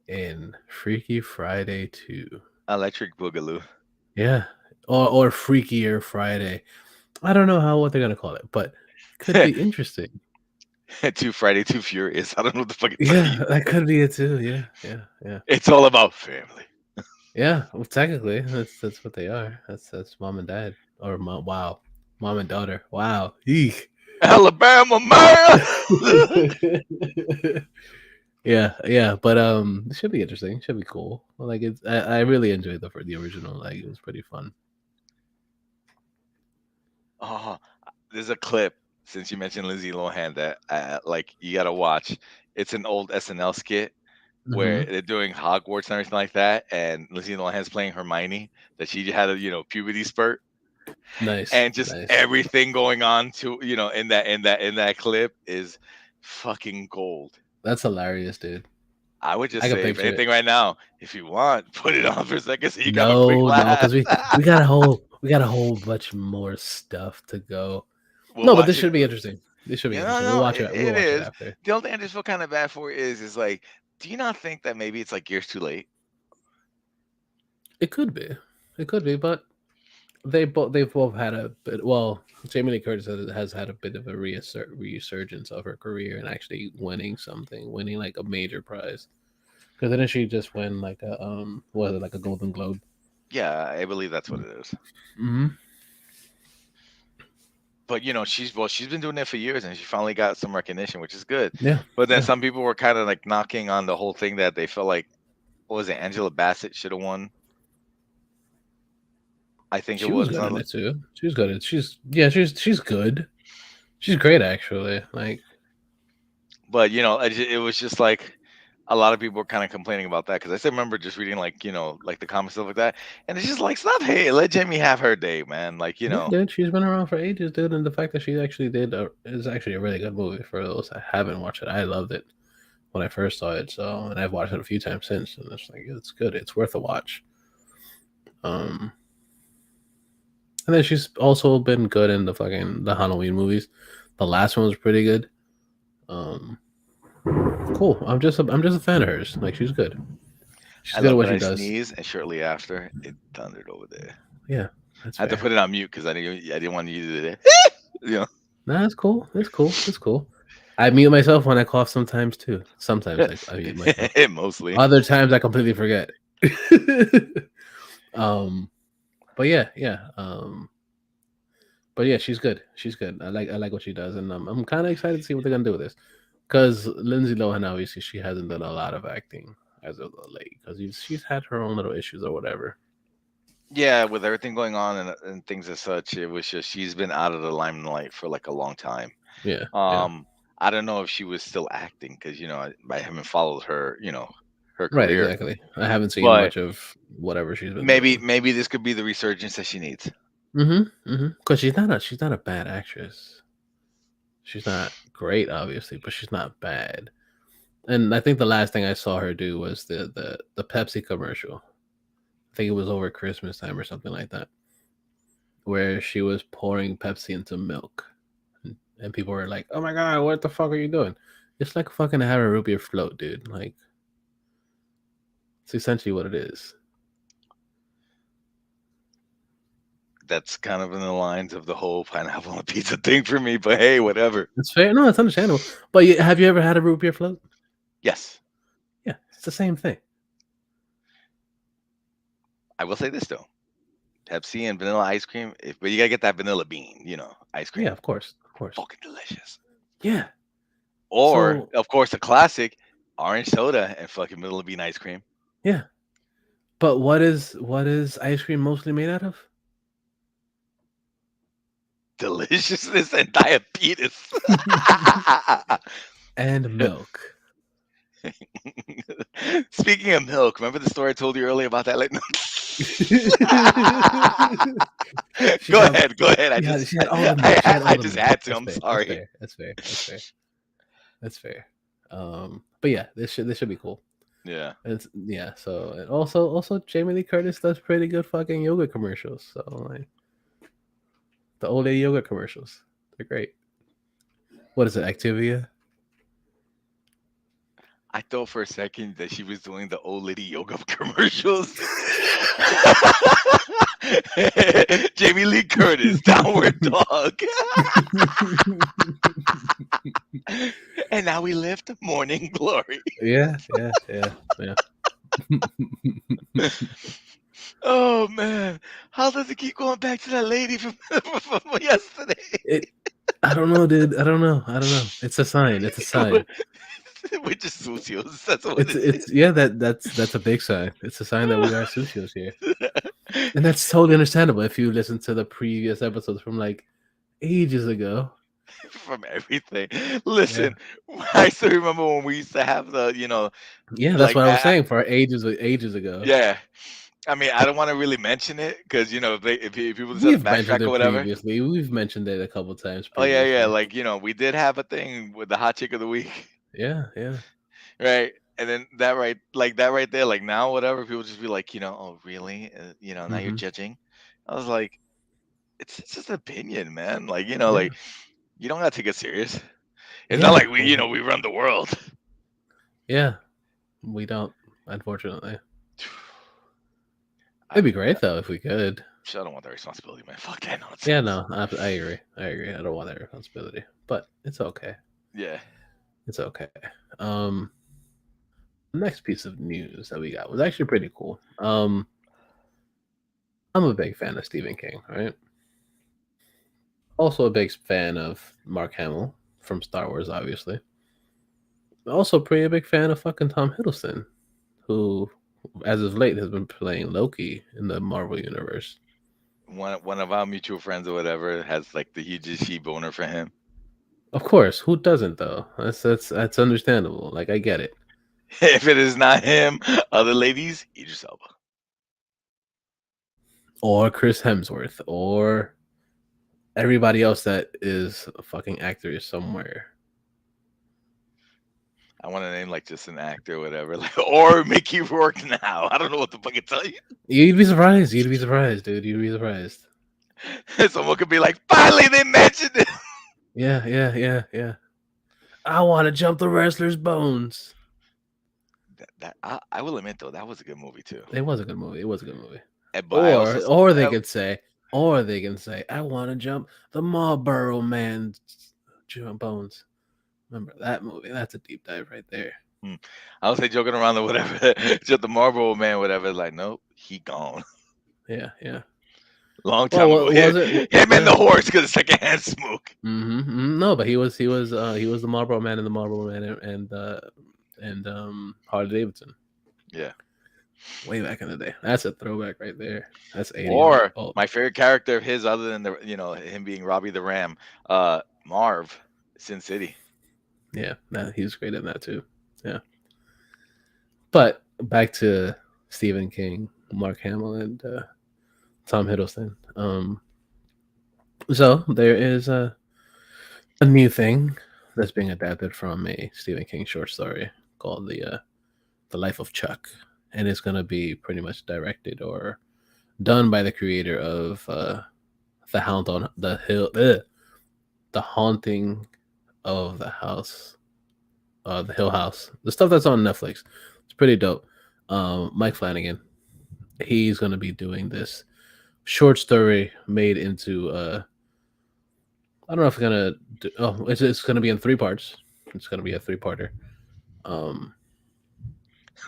in Freaky Friday 2. Electric Boogaloo. Yeah. Or Freakier Friday. I don't know what they're gonna call it, but it could be interesting. Too Friday, too furious. I don't know what the fuck it Yeah, that could be it too. Yeah. It's all about family. Yeah, well, technically, that's what they are. That's mom and dad, or mom. Wow, mom and daughter. Wow, eek. Alabama man. Yeah, but it should be interesting. It should be cool. Like I really enjoyed the original. Like it was pretty fun. Oh, there's a clip since you mentioned Lindsay Lohan that like you gotta watch. It's an old SNL skit where Hmm. they're doing Hogwarts and everything like that, and Lindsay Lohan's playing Hermione, that she had a puberty spurt, Nice, and just nice. everything going on to in that clip is fucking gold. That's hilarious, dude. I would I just can say, if picture it. anything right now, if you want, put it on for a second so you can have a quick No, laugh. because we got a whole We got a whole bunch more stuff to go. We'll No, but this watch it. should be interesting. This should be Yeah, no, interesting. We'll no, watch it. We'll it watch it is. after. The only thing I just feel kind of bad for is like, do you not think that maybe it's like years too late? It could be. It could be, but they've both had a bit. Well, Jamie Lee Curtis has had a bit of a resurgence of her career and actually winning something, winning like a major prize. Because didn't she just win like a was it like a Golden Globe? Yeah, I believe that's what it is. Mm-hmm. But she's been doing it for years, and she finally got some recognition, which is good. Yeah, But then yeah. some people were kind of like knocking on the whole thing that they felt like, what was it, Angela Bassett should have won. I think it She was was. good in it too. She was good at. She's good. She's great actually. Like But it was just like a lot of people were kind of complaining about that because I still remember just reading like like the comments stuff like that, and it's just like stop, hey, let Jamie have her day, man. Like yeah, dude, she's been around for ages, dude, and the fact that she actually is actually a really good movie. For those that haven't watched it, I loved it when I first saw it. So, and I've watched it a few times since, and it's like it's good. It's worth a watch. Um, and then she's also been good in the Halloween movies. The last one was pretty good. Um, cool. I'm just a fan of hers. Like she's good. I She's good at love what that she I does. sneezed and shortly after it thundered over there. Yeah, that's I had to fair. put it on mute because I didn't want you to you know Nah, that's cool. That's cool. That's cool. I mute myself when I cough sometimes too. Sometimes I mute myself. mostly. Other times I completely forget. um, but yeah, yeah. But yeah, she's good. She's good. I like what she does, and I'm kind of excited to see what they're gonna do with this. Because Lindsay Lohan, obviously, she hasn't done a lot of acting as of late. Because she's had her own little issues or whatever. Yeah, with everything going on and things as such, it was just she's been out of the limelight for like a long time. Yeah, yeah. Um, I don't know if she was still acting because I haven't followed her, her Right, career. exactly. I haven't seen But much of whatever she's been maybe doing. maybe this could be the resurgence that she needs. Because she's not a bad actress. She's not great, obviously, but she's not bad. And I think the last thing I saw her do was the Pepsi commercial. I think it was over Christmas time or something like that, where she was pouring Pepsi into milk, and people were like, "Oh my god, what the fuck are you doing?" It's like fucking having a root beer float, dude. Like it's essentially what it is. That's kind of in the lines of the whole pineapple on pizza thing for me. But hey, whatever. It's fair. No, it's understandable. But have you ever had a root beer float? Yes, Yeah, it's the same thing. I will say this though: Pepsi and vanilla ice cream. But you gotta get that vanilla bean, ice Yeah, cream. of course, of course. Fucking delicious. Yeah. Or So of course, a classic: orange soda and fucking vanilla bean ice cream. yeah, but what is ice cream mostly made out of? Deliciousness and diabetes. And milk. Speaking of milk, remember the story I told you earlier about that? Like, she go had ahead, go ahead. she had all the milk. She had all I the just milk. had to. That's I'm fair. That's sorry. fair. That's fair. That's fair. That's fair. But yeah, this should be cool. Yeah. Yeah. So and also Jamie Lee Curtis does pretty good fucking yoga commercials. So like the old lady yoga commercials, they're great. What is it? Activia? I thought for a second that she was doing the old lady yoga commercials. Jamie Lee Curtis, downward dog. And now we lift morning glory. Yeah. Yeah. Yeah. Yeah. Oh man, how does it keep going back to that lady from yesterday? It. I don't know, dude. I don't know. It's a sign. It's a sign. We're just sucios. That's what It's it it's yeah. That's a big sign. It's a sign that we are sucios here, and that's totally understandable if you listen to the previous episodes from like ages ago. From everything. Yeah. Listen, I still remember when we used to have the, Yeah, that's like, what I was saying for ages ago. yeah. I mean, I don't want to really mention it because if people decide to We've mentioned backtrack or it whatever. previously. We've mentioned it a couple times Oh yeah, yeah. previously. Like we did have a thing with the hot chick of the week, Yeah, yeah. right? And then that right there, like now, whatever, people just be like, oh really? Now you're Hmm. judging. I was like, it's just opinion, man. Like Yeah, you don't gotta take it serious. It's not yeah, like we run the world. yeah. We don't, unfortunately. I It'd be mean, great though if we could. I don't want that responsibility, man. Fuck that Yeah, nonsense. no, I agree. I agree. I don't want that responsibility, but it's okay. Yeah. It's okay. Um, next piece of news that we got was actually pretty cool. I'm a big fan of Stephen King, right? Also a big fan of Mark Hamill from Star Wars, obviously. Also pretty big fan of fucking Tom Hiddleston, who, as of late, has been playing Loki in the Marvel universe. One of our mutual friends or whatever has like the hugest she boner for him. Of course, who doesn't though? That's understandable. Like I get it. If it is not him, other ladies, Idris Elba. Or Chris Hemsworth, or everybody else that is a fucking actor somewhere. I want to name like just an actor or whatever, like or Mickey Rourke now. I don't know what the fuck to tell you. You'd be surprised. You'd be surprised, dude. You'd be surprised. Someone could be like, finally they mentioned it. Yeah. I want to jump the wrestler's bones. I will admit though, that was a good movie too. It was a good movie. It was a good movie. But I also Or they could say, I want to jump the Marlboro Man's bones. Remember that movie? That's a deep dive right there. I was say joking around or whatever, just the Marlboro Man, whatever. Like, nope, he gone. Yeah. Long time ago. Was it? Him and the horse because of secondhand smoke. No, but he was the Marlboro Man and the Marlboro Man and Harley Davidson. Yeah. Way back in the day. That's a throwback right there. That's 80. Or my favorite character of his, other than him being Robbie the Ram, Marv, Sin City. Yeah, he's great in that too. Yeah. But back to Stephen King, Mark Hamill, and Tom Hiddleston. So there is a new thing that's being adapted from a Stephen King short story called the Life of Chuck, and it's gonna be pretty much directed or done by the creator of the Hound on the Hill, the Haunting of the House, the Hill House, the stuff that's on Netflix. It's pretty dope. Mike Flanagan, he's gonna be doing this short story made into I don't know if it's gonna do, it's gonna be in 3 parts. It's gonna be a 3-parter.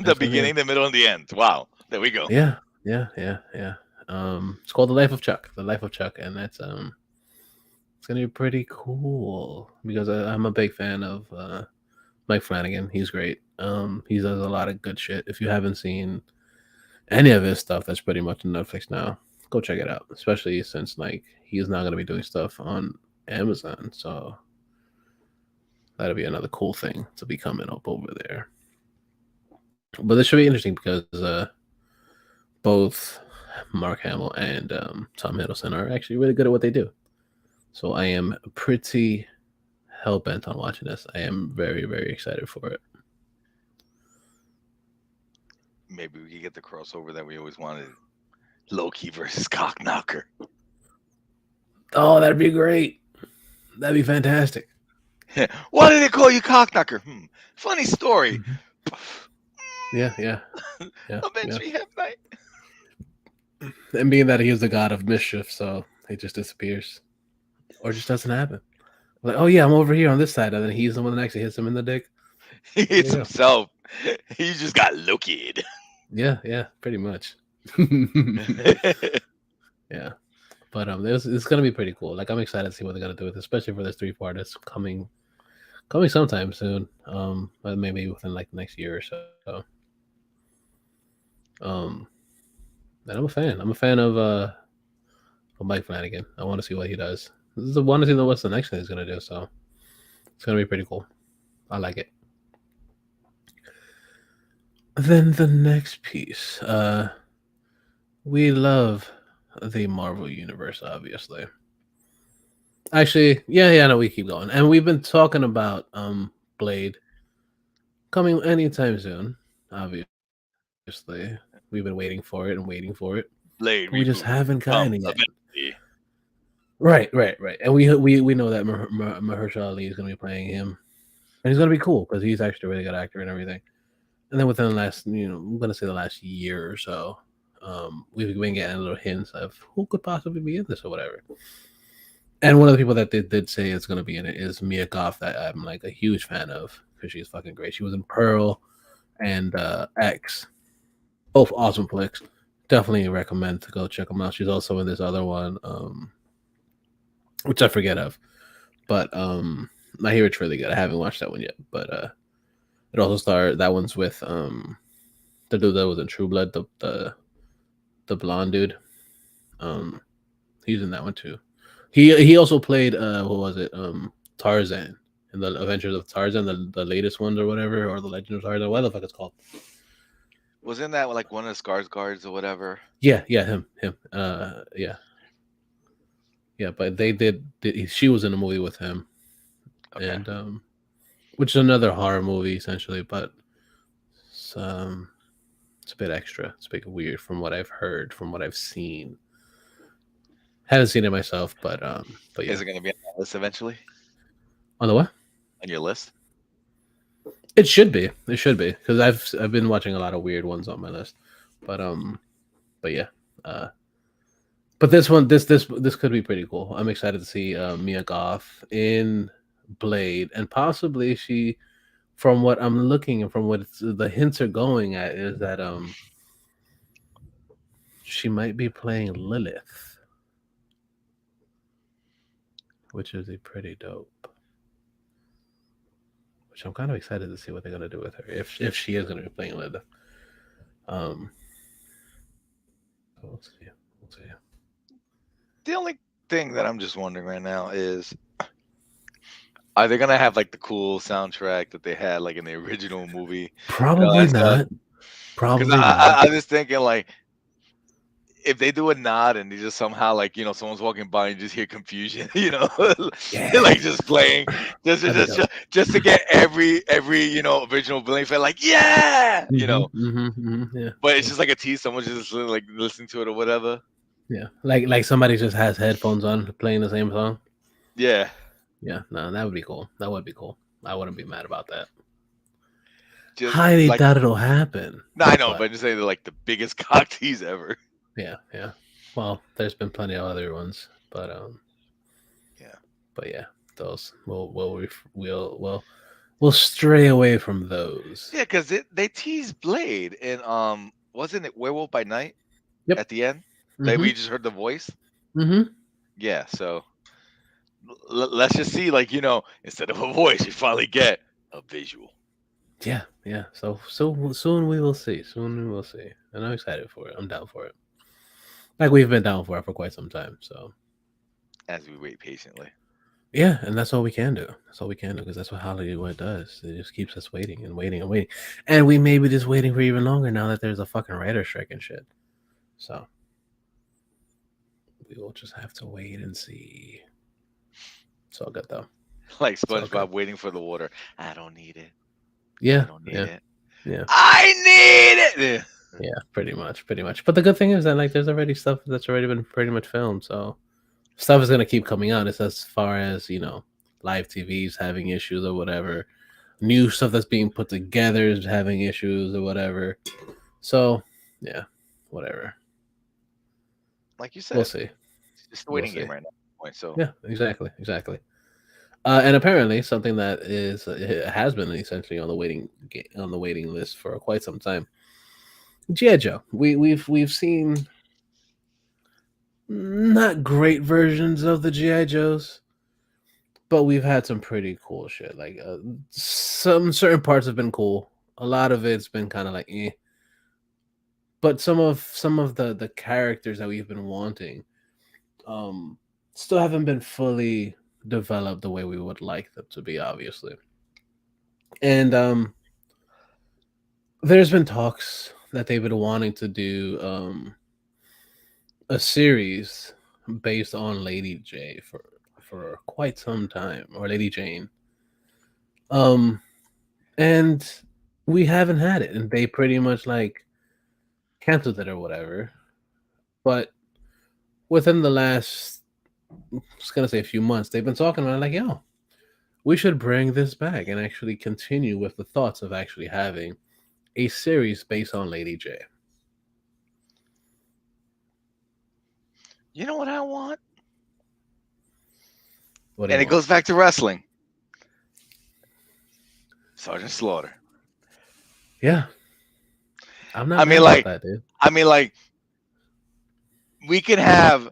The beginning, the middle, and the end. Wow. There we go. Yeah. It's called The Life of Chuck. The Life of Chuck, and that's it's gonna be pretty cool because I'm a big fan of Mike Flanagan. He's great. He does a lot of good shit. If you haven't seen any of his stuff, that's pretty much on Netflix now. Go check it out, especially since like he's not gonna be doing stuff on Amazon, so that'll be another cool thing to be coming up over there. But this should be interesting because both Mark Hamill and Tom Hiddleston are actually really good at what they do. So I am pretty hell bent on watching this. I am very, very excited for it. Maybe we could get the crossover that we always wanted. Loki versus Cockknocker. Oh, that'd be great. That'd be fantastic. Why did they call you Cockknocker? Funny story. Yeah. Eventually, have night. And being that he is the god of mischief, so he just disappears. Or just doesn't happen. Like, oh yeah, I'm over here on this side, and then he's the one that actually hits him in the dick. He hits himself. He just got Loki'd. Yeah, pretty much. Yeah. But it's gonna be pretty cool. Like I'm excited to see what they're gonna do with it, especially for this 3-part that's coming sometime soon. But maybe within like the next year or so. And I'm a fan. I'm a fan of Mike Flanagan. I want to see what he does. I want to see what's the next thing he's gonna do. So it's gonna be pretty cool. I like it. Then the next piece. We love the Marvel Universe, obviously. Actually, no, we keep going. And we've been talking about Blade coming anytime soon, obviously. We've been waiting for it. Blade, we just haven't gotten it yet. Right. And we know that Mahershala Ali is going to be playing him, and he's going to be cool because he's actually a really good actor and everything. And then within the last, I'm going to say the last year or so, we've been getting little hints of who could possibly be in this or whatever. And one of the people that did say it's going to be in it is Mia Goth, that I'm like a huge fan of because she's fucking great. She was in Pearl and X, both awesome flicks. Definitely recommend to go check them out. She's also in this other one, which I forget of, but I hear it's really good. I haven't watched that one yet, but it also started. That one's with the dude that was in True Blood, the blonde dude. Um, he's in that one too. He also played what was it? Tarzan in the Adventures of Tarzan, the latest ones or whatever, or the Legend of Tarzan. What the fuck it's called? Wasn't that like one of the Scars guards or whatever? Yeah, him. Yeah. But she was in a movie with him, Okay. and which is another horror movie essentially, but it's, it's a bit extra. It's a bit weird from what I've heard, from what I've seen. Haven't seen it myself, but yeah. Is it going to be on that list eventually? On the what? On your list? It should be. It should be because I've been watching a lot of weird ones on my list, but yeah. But this one, this could be pretty cool. I'm excited to see Mia Goth in Blade, and possibly she, from what I'm looking and from what the hints are going at, is that she might be playing Lilith, which is a pretty dope. Which I'm kind of excited to see what they're gonna do with her if she is gonna be playing Lilith. We'll see. The only thing that I'm just wondering right now is, are they gonna have like the cool soundtrack that they had like in the original movie? Probably not. Probably not. I'm just thinking like, if they do a nod and they just somehow like someone's walking by and you just hear confusion, like just playing just to get every original Blink fan like yeah. Yeah. But it's just like a tease. Someone's just like listening to it or whatever. Yeah, like somebody just has headphones on playing the same song. Yeah. Yeah, no, that would be cool. That would be cool. I wouldn't be mad about that. Just, highly doubt it'll happen. No, I know, but I'm just saying they're like the biggest cock tease ever. Yeah. Well, there's been plenty of other ones, but yeah, those we'll stray away from those. Yeah, because they teased Blade and wasn't it Werewolf by Night? Yep. At the end, that we just heard the voice. Yeah, so let's just see, like instead of a voice, you finally get a visual. Yeah. So soon we will see. And I'm excited for it. I'm down for it. Like we've been down for it for quite some time. So as we wait patiently. Yeah, and that's all we can do. That's all we can do because that's what Hollywood does. It just keeps us waiting and waiting and waiting, and we may be just waiting for even longer now that there's a fucking writer strike and shit. So we will just have to wait and see. It's all good though. Like SpongeBob waiting for the water. I don't need it. Yeah, I don't need it. Yeah. I need it. Yeah, pretty much. But the good thing is that like there's already stuff that's already been pretty much filmed, so stuff is gonna keep coming out. It's as far as live TV's having issues or whatever, new stuff that's being put together is having issues or whatever. So yeah, whatever. Like you said, we'll see. It's the waiting game right now. So yeah, exactly. And apparently something that has been essentially on the waiting list for quite some time. G.I. Joe. We've seen not great versions of the G.I. Joes, but we've had some pretty cool shit. Like some certain parts have been cool. A lot of it's been kind of like eh. But some of the characters that we've been wanting still haven't been fully developed the way we would like them to be, obviously. And there's been talks that they've been wanting to do a series based on Lady J for quite some time, or Lady Jane. And we haven't had it, and they pretty much like canceled it or whatever. But within the last was gonna say a few months, they've been talking about it, like, yo, we should bring this back and actually continue with the thoughts of actually having a series based on Lady J. You know what I want? What do And you it want? goes back to wrestling. Sergeant Slaughter. Yeah, I'm not I mad mean, about like, that, dude. I mean, like, we can have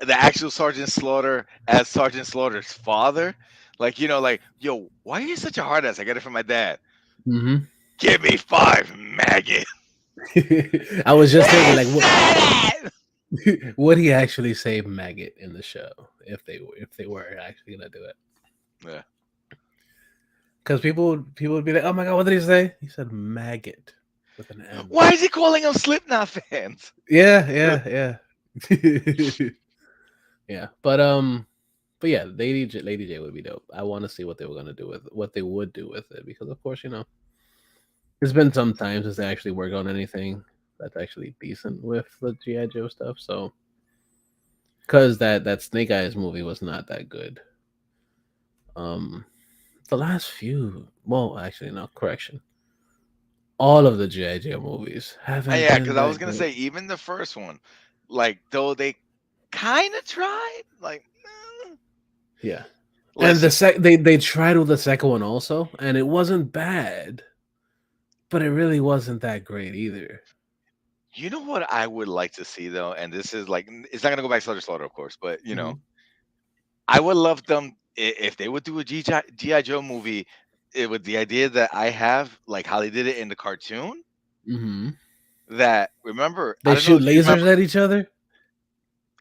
the actual Sergeant Slaughter as Sergeant Slaughter's father. Like, like, yo, why are you such a hard ass? I got it from my dad. Hmm. Give me 5, maggot. I was just thinking, He like, what said it! would he actually say maggot in the show if they were actually gonna do it? Yeah. Because people would be like, "Oh my god, what did he say?" He said maggot with an M. Why is he calling them Slipknot fans? Yeah, yeah. Yeah, but yeah, Lady J would be dope. I want to see what they were gonna do with what they would do with it because, of course, it's been some time since they actually worked on anything that's actually decent with the GI Joe stuff. So, because that Snake Eyes movie was not that good. Um, the last few, well, actually, no, correction. All of the GI Joe movies haven't Yeah, been because I was that gonna good. say even the first one, like though they kind of tried, like, Yeah, and the listen, they tried with the second one also, and it wasn't bad, but it really wasn't that great either. you know what I would like to see though, and this is like, it's not gonna go back to Slaughter Slaughter, of course, but Hmm. I would love them if they would do a GI Joe movie. It with the idea that I have, like how they did it in the cartoon. Hmm. That remember, I They don't know shoot if you remember, lasers at each other.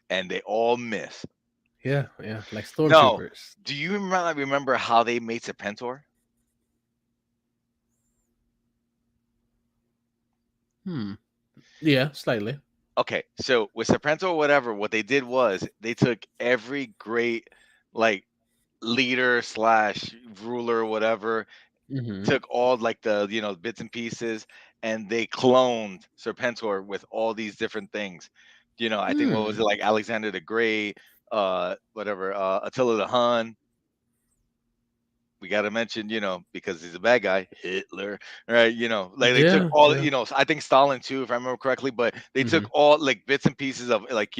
and they all miss. Yeah, yeah, like No, stormtroopers. do you remember how they made Serpentor? Hmm. Yeah, slightly. Okay, so with Serpentor or whatever, what they did was they took every great like leader slash ruler or whatever, Hmm. took all like the bits and pieces, and they cloned Serpentor with all these different things. I think what was Hmm. it, like Alexander the Great, whatever, Attila the Hun. We got to mention, because he's a bad guy, Hitler, right? Like they took Yeah, all, yeah. I think Stalin too, if I remember correctly, but they took Hmm. all like bits and pieces of like,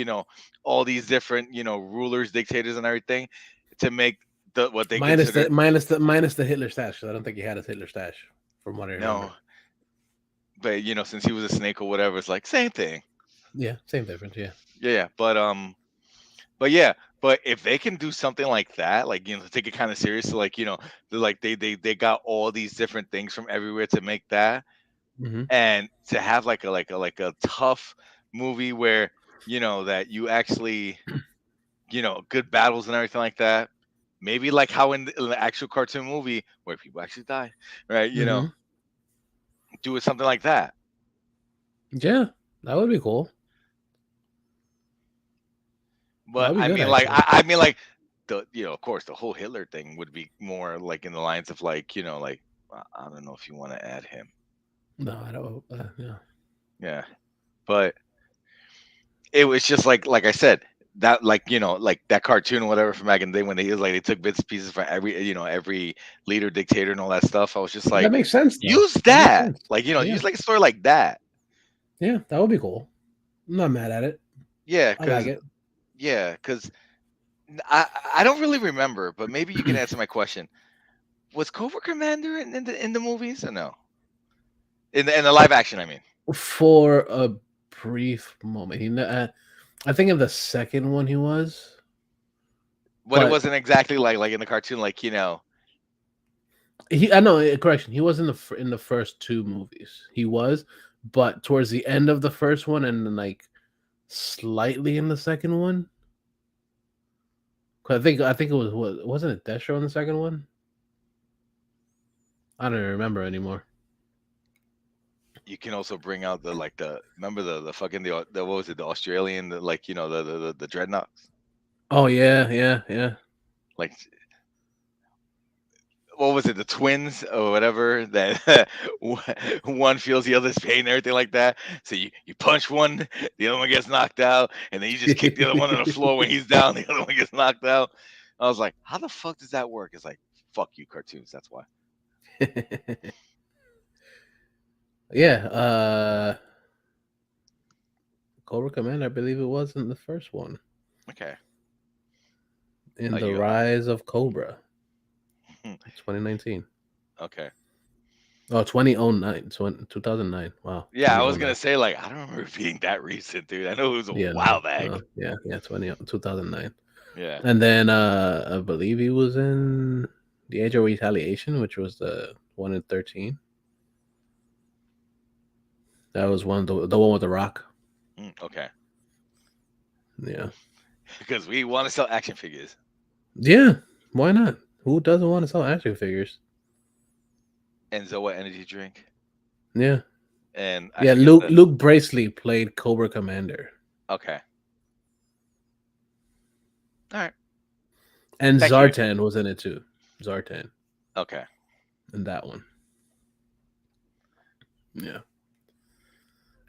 all these different, rulers, dictators, and everything to make what they Minus considered. the Hitler stash. 'Cause I don't think he had his Hitler stash, from what I No, remember. but since he was a snake or whatever, it's like same thing. Yeah, same difference. Yeah. Yeah, yeah. But yeah, but if they can do something like that, like take it kind of serious, so like they're like they got all these different things from everywhere to make that, Hmm. and to have like a tough movie where that you actually good battles and everything like that. Maybe like how in the actual cartoon movie where people actually die, right? Hmm. Do it something like that. Yeah, that would be cool. That But would be I good, mean, like actually. I mean, like the of course the whole Hitler thing would be more like in the lines of like like I don't know if you want to add him, No, I don't. Yeah. yeah, but it was just like I said, that like like that cartoon or whatever from back in the day when they like they took bits and pieces from every every leader, dictator, and all that stuff. I was just That like, makes sense, though. use That makes that, sense. like Yeah, use like a story like that. yeah, that would be cool. I'm not mad at it. Yeah, I like because it. yeah, because I don't really remember, but maybe you can answer my question. Was Cobra Commander in the movies or no? In the live action, I mean. For a brief moment, I think in the second one he was, But it but wasn't exactly like in the cartoon, like I know, correction. He was in in the first two movies. He was, but towards the end of the first one, and then like slightly in the second one. 'Cause I think it was, wasn't it Destro in the second one? I don't even remember anymore. you can also bring out the like the remember the fucking the what was it, the Australian, the, like the dreadnoughts, Oh yeah, yeah, yeah. like what was it, the twins or whatever that one feels the other's pain and everything like that. So you punch one, the other one gets knocked out, and then you just kick the other one on the floor when he's down, the other one gets knocked out. I was like, how the fuck does that work? It's like, fuck you, cartoons. That's why. Yeah, Cobra Commander, I believe it wasn't the first one. Okay. In Oh, the you Rise of Cobra, 2019. okay? Oh, 2009. 2009. Wow, Yeah, I was 2009. gonna say like I don't remember it being that recent, dude. I know it was a Yeah, while back. yeah, 2009. Yeah. And then I believe he was in The Age of Retaliation, which was the one in 13. That was the one with the Rock. Okay. Yeah, Because we want to sell action figures. yeah. Why not? Who doesn't want to sell action figures? And Zoa energy drink. Yeah, And I yeah. forget the. Luke Bracely played Cobra Commander, Okay. All right. and Thank you. Zartan was in it too. Zartan Okay. in that one. Yeah,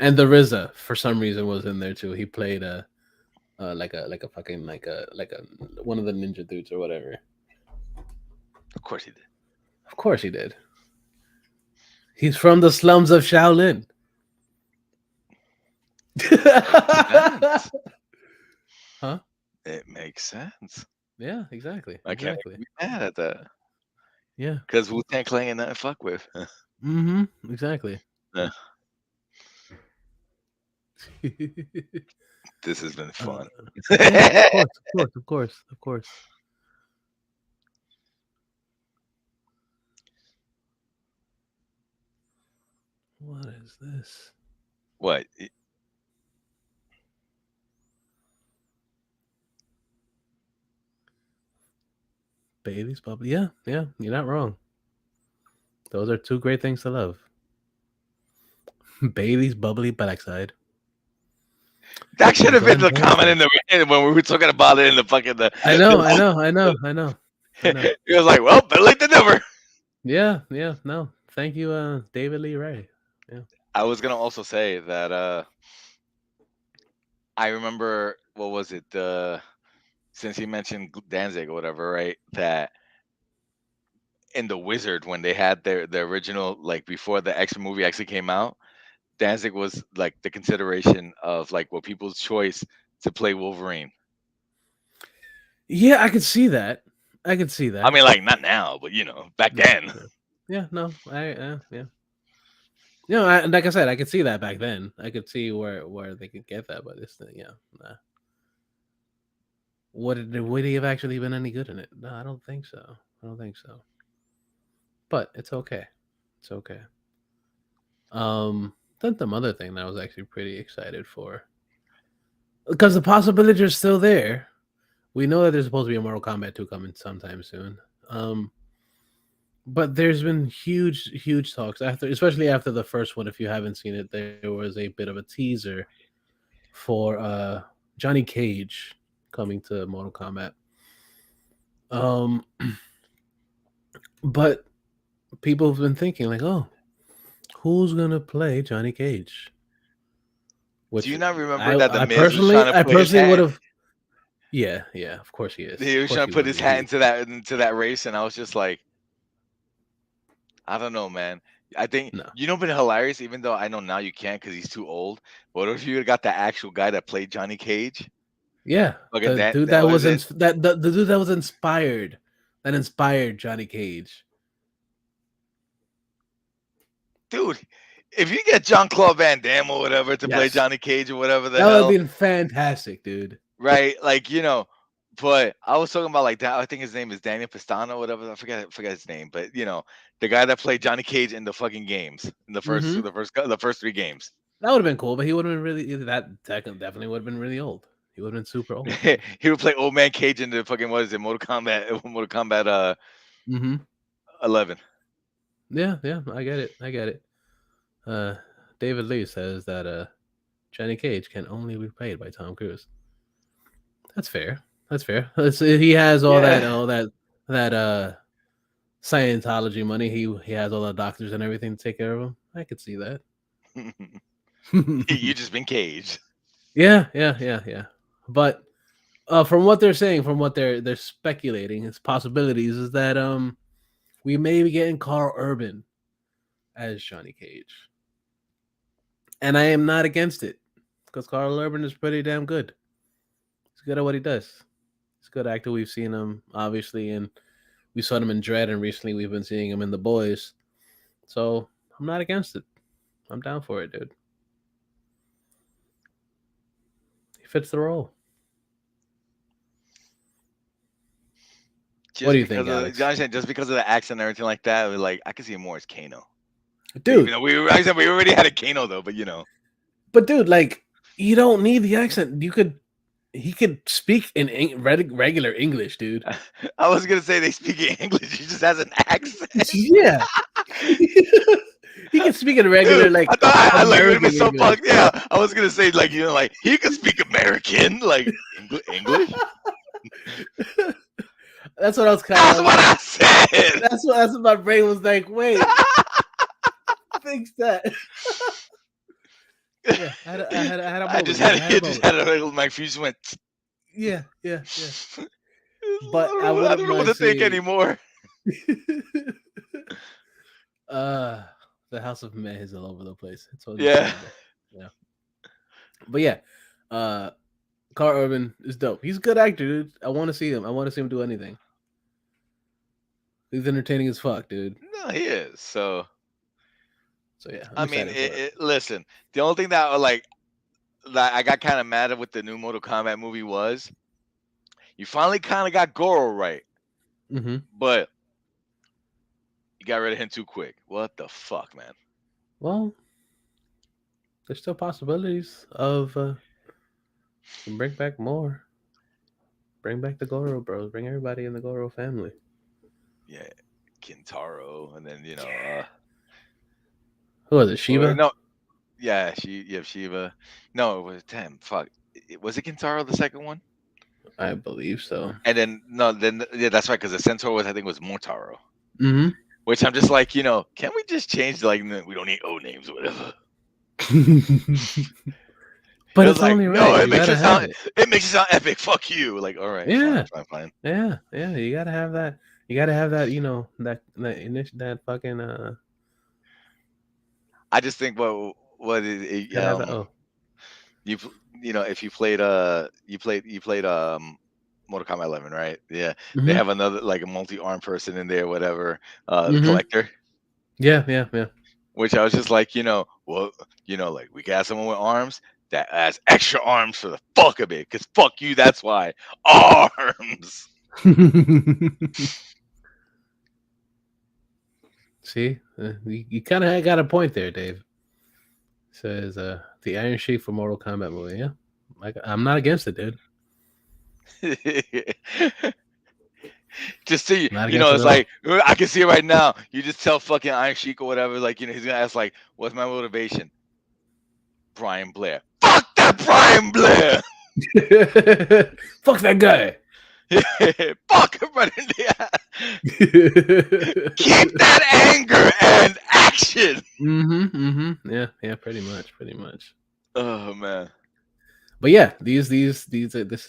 and the RZA for some reason was in there too. He played like a fucking like a one of the ninja dudes or whatever. Of course he did. Of course he did. He's from the slums of Shaolin. Sense. Huh? It makes sense. Yeah, exactly. I can't Exactly. be mad at that. Yeah. Because Wu-Tang Clan ain't nothing to fuck with. Mm-hmm. Exactly. Uh, this has been fun. Yeah, of course, of course, of course, of course. What is this? What? Bailey's bubbly. Yeah, yeah, you're not wrong. Those are two great things to love. Bailey's bubbly backside. That should have been Glenn the comment Danzig. in the when we were talking about it in the fucking the. I know, I know, I know, I know, I know. It was like, well, better late than never. Yeah, yeah, no. Thank you, David Lee Ray. Yeah. I was gonna also say that I remember what was it? Since you mentioned Danzig or whatever, right? That in The Wizard when they had their original like before the extra movie actually came out, Danzig was like the consideration of like what people's choice to play Wolverine. Yeah, I could see that. I could see I that. mean, like not now, but back Yeah, then. yeah, no, yeah. You know, like I said, I could see that back then. I could see where they could get that, but this, yeah, nah. Would he have actually been any good in it? No, I don't think so. I don't think so. But it's okay. It's okay. Then some other thing that I was actually pretty excited for, because the possibilities are still there. We know that there's supposed to be a Mortal Kombat 2 coming sometime soon. But there's been huge talks after, especially after the first one. If you haven't seen it, there was a bit of a teaser for Johnny Cage coming to Mortal Kombat. But people have been thinking like, oh, who's gonna play Johnny Cage? Do you Which not remember that the I Miz was trying personally, to I put his personally would hat? have. Yeah, yeah. Of course he is. He Of was course trying to he put would his be. hat into that race, and I was just like, I don't know, man. I think No. been hilarious. Even though I know now you can't because he's too old. What if you got the actual guy that played Johnny Cage? Yeah, Fucking the dude that that was was it, the dude that was inspired, that inspired Johnny Cage. dude. If you get Jean-Claude Van Damme or whatever to play Yes, Johnny Cage or whatever the that would have hell, been fantastic, dude. right? Like but I was talking about like that. I think his name is Daniel Pistano or whatever. I forget his name, but the guy that played Johnny Cage in the fucking games in Mm-hmm. the first 3 games. That would have been cool, but he would have been really definitely would have been really old. He would have been super old. He would play Old Man Cage in the fucking what is it, Mortal Kombat, Mortal Kombat Mm-hmm. 11. Yeah, yeah, I get it. I get it. David Lee says that Johnny Cage can only be played by Tom Cruise. That's fair. That's fair. He has all Yeah. that Scientology money. He has all the doctors and everything to take care of him. I could see that. You just been caged. Yeah. But from what they're saying, from what they're speculating, it's possibilities is that we may be getting Carl Urban as Johnny Cage, and I am not against it because Carl Urban is pretty damn good. He's good at what he does. He's a good actor. We've seen him obviously, and we saw him in Dread, and recently we've been seeing him in The Boys. So I'm not against it. I'm down for it, dude. He fits the role. What do you think, Alex? Just because of the accent and everything like that, like I could see him more as Kano. Dude, we already had a Kano though, but But dude, like you don't need the accent. He could speak in regular English, dude. I was gonna say they speak in English. He just has an accent. Yeah. He can speak in regular, Dude, like I thought I like American it so English. fucked. Yeah, I was gonna say like like he could speak American, like English. That's what I was kind That's of. what I said. That's what my brain was like. Wait, fix that. Yeah, I had a moment. I just had a little. My fuse went. Yeah. But I don't know what to think anymore. The House of Meh is all over the place. It's yeah. But yeah, Carl Urban is dope. He's a good actor, dude. I want to see him. I want to see him do anything. He's entertaining as fuck, dude. No, he is. So yeah. I mean, listen. The only thing that that I got kind of mad at with the new Mortal Kombat movie was you finally kind of got Goro right, but you got rid of him too quick. What the fuck, man? Well, there's still possibilities of bring back more. Bring back the Goro bros. Bring everybody in the Goro family. Yeah, Kintaro, and then who was it? Shiva? No, yeah, Shiva. No, it was fuck. Was it Kintaro the second one? I believe so. And then that's right because the Centaur I think was Motaro. Mm-hmm. Which I'm just like, can we just change we don't need O names or whatever. But it's only right. No, it makes it sound epic. Fuck you. Like, all right, yeah, fine. Yeah, you gotta have that. You gotta have that. That fucking. I just think what if you played Mortal Kombat 11, right? Yeah, they have another like a multi-armed person in there, whatever. The collector. Yeah. Which I was just like, like we got someone with arms that has extra arms for the fuck of it, because fuck you, that's why arms. See, you kind of got a point there, Dave. Says the Iron Sheik for Mortal Kombat movie. Yeah, I'm not against it, dude. Just see, it's like I can see it right now. You just tell fucking Iron Sheik or whatever, like he's gonna ask like, "What's my motivation?" Brian Blair. Fuck that Brian Blair. Fuck that guy. Fuck him right in the eye. Keep that anger and action. Yeah, pretty much. Oh man. But yeah, this is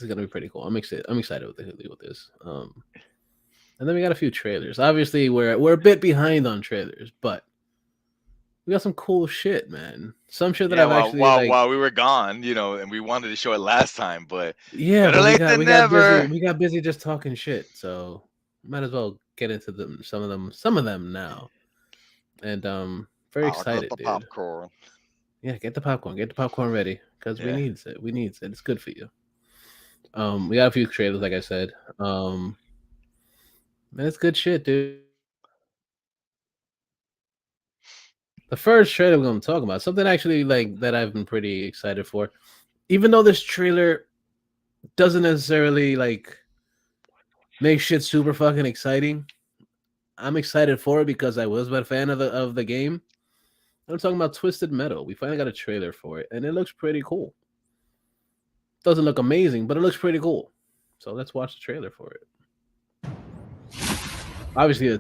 gonna be pretty cool. I'm excited with this. And then we got a few trailers. Obviously, we're a bit behind on trailers, but we got some cool shit, man. Some shit that I've actually while we were gone, and we wanted to show it last time, but better late than never. We got busy just talking shit, so might as well get into some of them now. And very excited, dude. Popcorn. Yeah, get the popcorn ready because we needs it. It's good for you. We got a few trailers, like I said. Man, it's good shit, dude. The first trailer we're going to talk about, something actually like that I've been pretty excited for, even though this trailer doesn't necessarily like make shit super fucking exciting. I'm excited for it because I was a fan of the game. I'm talking about Twisted Metal. We finally got a trailer for it, and it looks pretty cool. Doesn't look amazing, but it looks pretty cool. So let's watch the trailer for it. Obviously,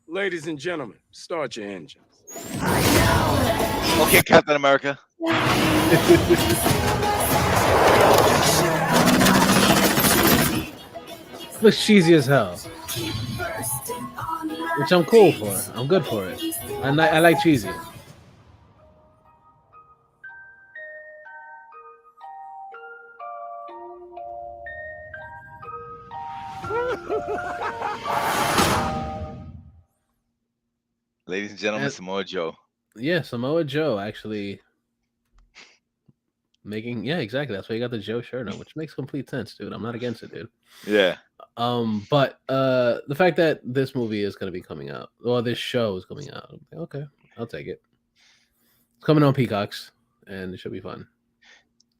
Ladies and gentlemen, start your engines. Okay, Captain America. Looks cheesy as hell, which I'm cool for. I'm good for it. I like cheesy. Ladies and gentlemen, And Samoa Joe. yeah, Samoa Joe actually making, yeah, exactly. That's why you got the Joe shirt on, which makes complete sense, dude. I'm not against it, dude. Yeah. But the fact that this movie is gonna be coming out, or this show is coming out, okay, I'll take it. It's coming on Peacocks, and it should be fun.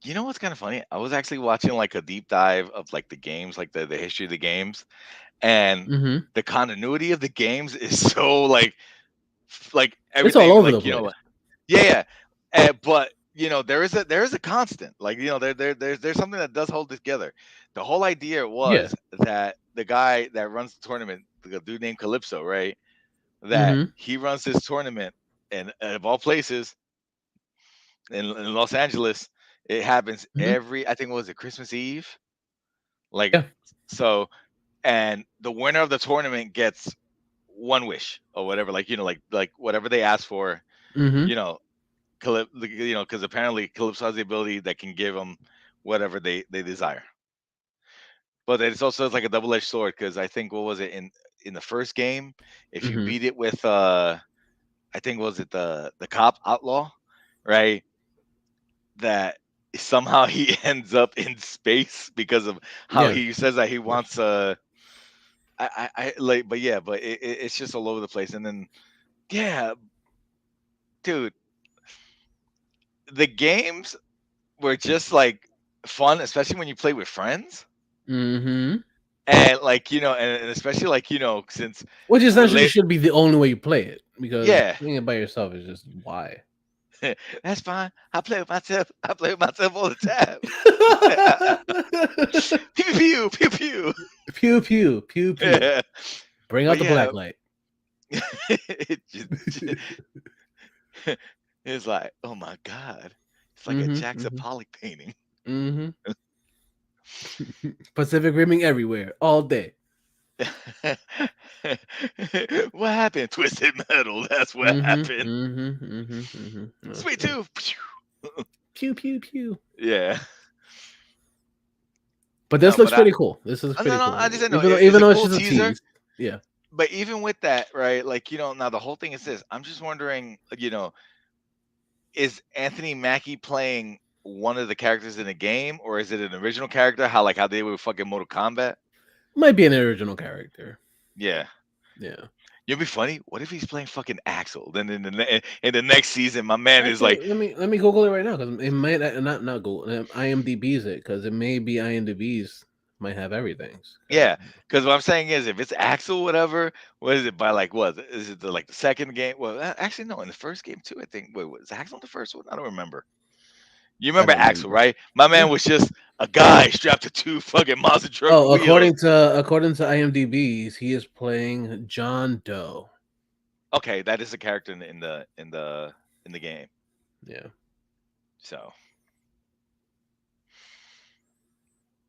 You know what's kind of funny? I was actually watching like a deep dive of like the games, like the history of the games, and Mm-hmm. the continuity of the games is so like It's all everything, over the like place. yeah, yeah. But there is a constant, like there's something that does hold together. The whole idea Yeah. was that the guy that runs the tournament, the dude named Calypso, right? That Mm-hmm. he runs this tournament, and of all places in Los Angeles, it happens Mm-hmm. I think, what was it, Christmas Eve? Like, Yeah. so, and the winner of the tournament gets one wish or whatever, like whatever they ask for, Mm-hmm. you know, because apparently Calypso has the ability that can give them whatever they desire. But it's also like a double-edged sword, because I think, what was it, in the first game, if you Mm-hmm. beat it with I think, was it the cop outlaw, right? That somehow he ends up in space because of how Yeah. he says that he wants I like, but yeah, but it's just all over the place. And then, yeah, dude, the games were just like fun, especially when you play with friends. Mm-hmm. And like, and especially like, since Which we're essentially late. should be the only way you play it, because Yeah. playing it by yourself is just why. That's fine. I play with myself. I play with myself all the time. Pew pew pew pew. Pew pew pew pew. Yeah. Bring out But the yeah, black light. it it's like, oh my god, it's like a Mm-hmm. Jackson Mm-hmm. Pollock painting. Mm-hmm. Pacific rimming everywhere, all day. What happened? Twisted Metal. That's what Mm-hmm. happened. Mm-hmm. Mm-hmm. Mm-hmm. That's Sweet true. Tooth. Pew pew pew. Yeah. But this No, looks but pretty cool. This is no, pretty no. I cool. just said no. Even though It's even a though it's cool just a teaser. tease. Yeah. But even with that, right? Like, now the whole thing is this. I'm just wondering, is Anthony Mackie playing one of the characters in the game, or is it an original character? How they were fucking Mortal Kombat? Might be an original character. Yeah. Yeah. It'd be funny. What if he's playing fucking Axel? Then in the next season, my man is Actually, like, let me Google it right now, because it might not Google, IMDb's it, because it may be IMDb's might have everything. yeah. Because what I'm saying is, if it's Axel, whatever, what is it by, like, what is it, the second game? Well, actually, no, in the first game too, I think. Wait, was Axel in the first one? I don't remember. You I remember don't Axel, remember. right? My Yeah. man was just a guy strapped to two fucking monster truck Oh, wheels. according to IMDb's, he is playing John Doe. Okay, that is a character in the game. Yeah, So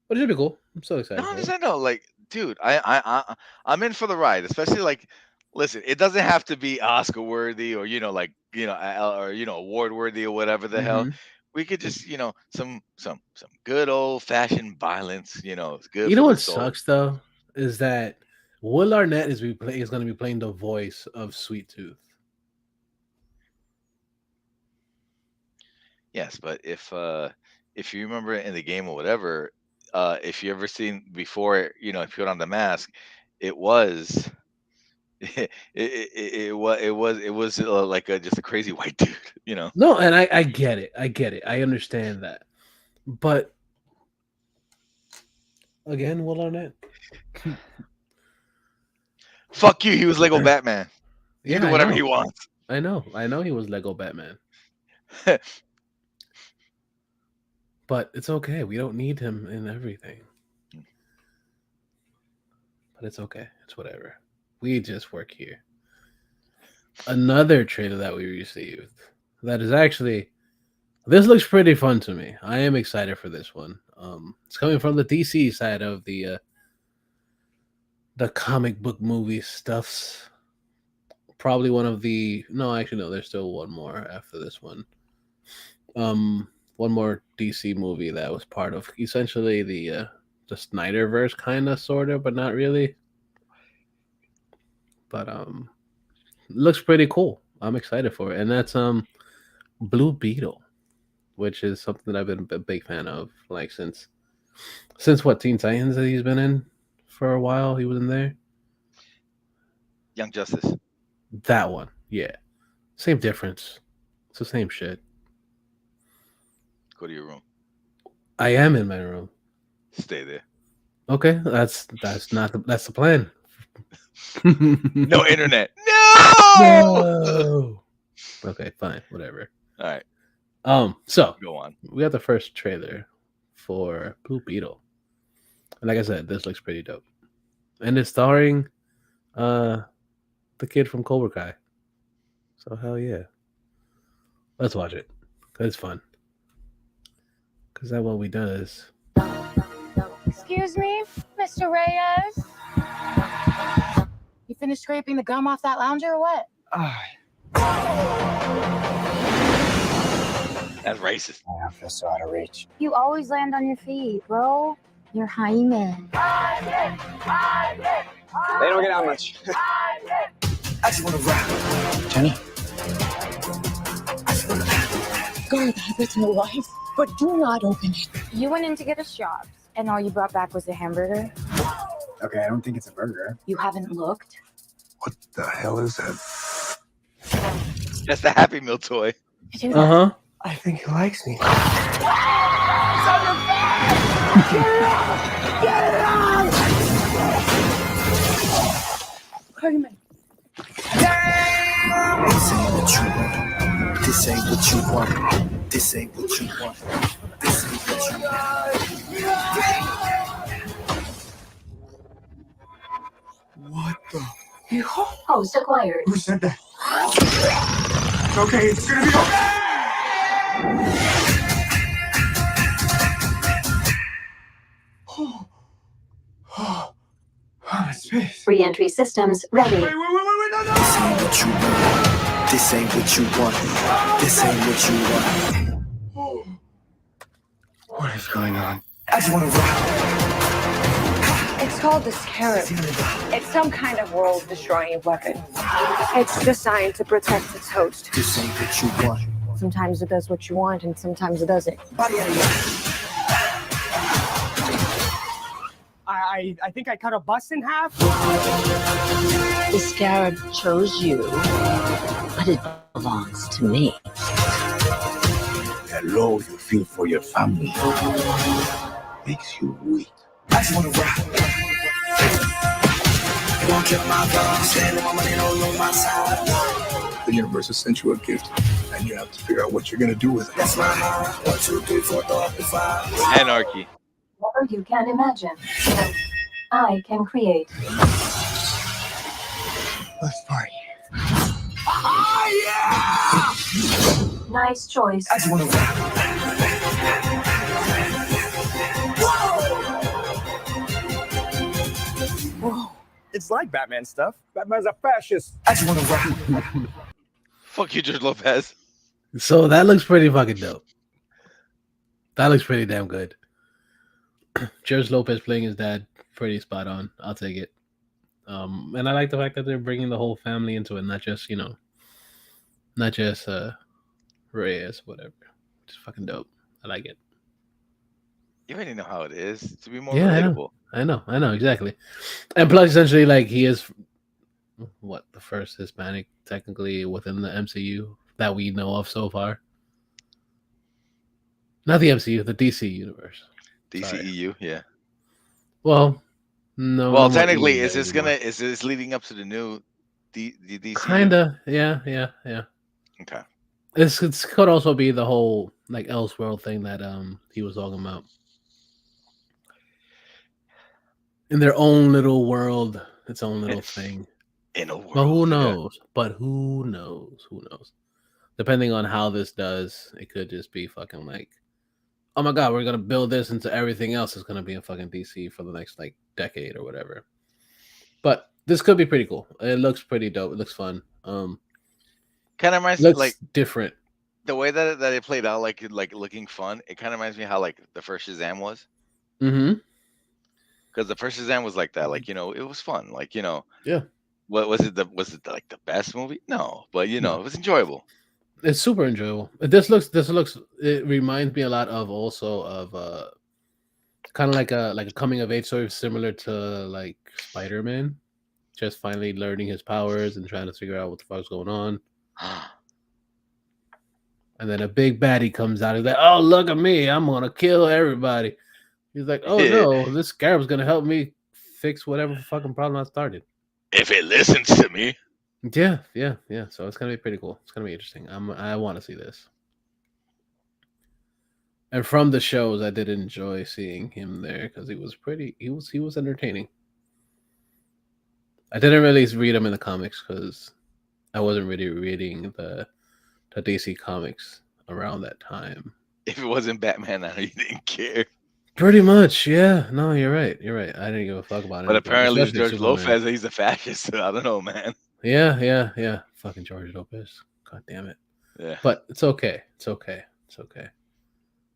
but it should be cool. I'm so excited no, I'm for just it. saying, no, like, dude, I'm in for the ride, especially like, listen, it doesn't have to be Oscar worthy, or or award worthy, or whatever the hell. Hmm. We could just, some good old fashioned violence. It's good You know for the what soul. sucks though is that Will Arnett is going to be playing the voice of Sweet Tooth. Yes, but if you remember in the game or whatever, if you ever seen before, if you put on the mask, it was it was like just a crazy white dude, No, and I get it. I get it. I understand that. But again, Will Arnett. Fuck you, he was Lego Batman. He can Yeah, do I whatever he know. wants. I know. I know he was Lego Batman. But it's okay. We don't need him in everything. But it's okay. It's whatever. We just work here. another trailer that we received that is actually this looks pretty fun to me. I am excited for this one. It's coming from the DC side of the comic book movie stuffs. Probably one of the no, actually no, there's still one more after this one. One more DC movie that was part of essentially the Snyderverse, kind of, sort of, but not really. But looks pretty cool. I'm excited for it, and that's Blue Beetle, which is something that I've been a big fan of, like since what Teen Titans that he's been in for a while. He was in there. Young Justice. That one, yeah, same difference. It's the same shit. Go to your room. I am in my room. Stay there. Okay, that's that's the plan. No internet. No! No. Okay, fine, whatever. All right. So Go on. we got the first trailer for Blue Beetle, and like I said, this looks pretty dope, and it's starring the kid from Cobra Kai. So hell yeah, let's watch it. 'Cause it's fun. Cause that's what we does. Excuse me, Mr. Reyes? You finished scraping the gum off that lounger or what? That's racist. I feel so out of reach. You always land on your feet, bro. You're Jaime. They don't get out much. I just want to rap. Jenny? Guard that with your life, but do not open it. You went in to get us jobs, and all you brought back was a hamburger? Okay, I don't think it's a burger. You haven't looked? What the hell is that? That's the Happy Meal toy. Uh-huh. I think he likes me. Jaime. This ain't what you want. This ain't what you want. This ain't what you want. What the? Host acquired. Who said that? Okay, it's gonna be okay! Space. Re-entry systems ready. Wait, no! This ain't what you want. This ain't what you want. This ain't what you want. What is going on? I just want to rock. It's called the Scarab. It's some kind of world-destroying weapon. It's designed to protect its host. This ain't what you want. Sometimes it does what you want, and sometimes it doesn't. Body out of here. I think I cut a bus in half. The Scarab chose you, but it belongs to me. That love you feel for your family makes you weak. I just want to rock. Won't get my dog, standing my money all on my side. The universe has sent you a gift, and you have to figure out what you're gonna do with it. That's my mind. 1, 2, 3, 4, 5. Anarchy. Whatever you can imagine, I can create. Let's party. Nice choice. I just want to rock. Whoa, it's like Batman stuff. Batman's a fascist. I just want to rock. Fuck you, George Lopez. So that looks pretty fucking dope. That looks pretty damn good. George Lopez playing his dad, pretty spot on. I'll take it. And I like the fact that they're bringing the whole family into it, not just Reyes, whatever. Just fucking dope. I like it. You already know how it is. To be more Yeah, relatable. I know exactly. And plus, essentially, like, he is the first Hispanic technically within the MCU that we know of so far. Not the MCU, the DC universe. DCEU, yeah. Well, no. Well, no more technically, EU is this anymore. is this leading up to the new DCU? Kinda, yeah. Okay. It could also be the whole like Elseworld thing that he was talking about. In their own little world, its own little thing. In a world. But who knows? But who knows? Who knows? Depending on how this does, it could just be fucking like, oh my god, we're gonna build this into everything else is gonna be in fucking DC for the next like decade or whatever. But this could be pretty cool. It looks pretty dope. It looks fun. Kind of reminds me Looks like different. the way that it played out, like looking fun. It kind of reminds me how like the first Shazam was. Mm-hmm. Because the first Shazam was like that, like it was fun, like Yeah. What was it? Like the best movie? No, but it was enjoyable. It's super enjoyable. This looks. It reminds me a lot of also of kind of like a coming of age story, similar to like Spider-Man, just finally learning his powers and trying to figure out what the fuck's going on. And then a big baddie comes out. He's like, "Oh, look at me! I'm gonna kill everybody." He's like, "Oh no, this scarab's gonna help me fix whatever fucking problem I started." If it listens to me. Yeah. So it's gonna be pretty cool. It's gonna be interesting. I want to see this. And from the shows, I did enjoy seeing him there because he was entertaining. I didn't really read him in the comics because I wasn't really reading the DC comics around that time. If it wasn't Batman, I know you didn't care. Pretty much, yeah. No, you're right. I didn't give a fuck about it. But apparently it's George Lopez. He's a fascist. So I don't know, man. Yeah. Fucking George Lopez. God damn it. Yeah. But it's okay.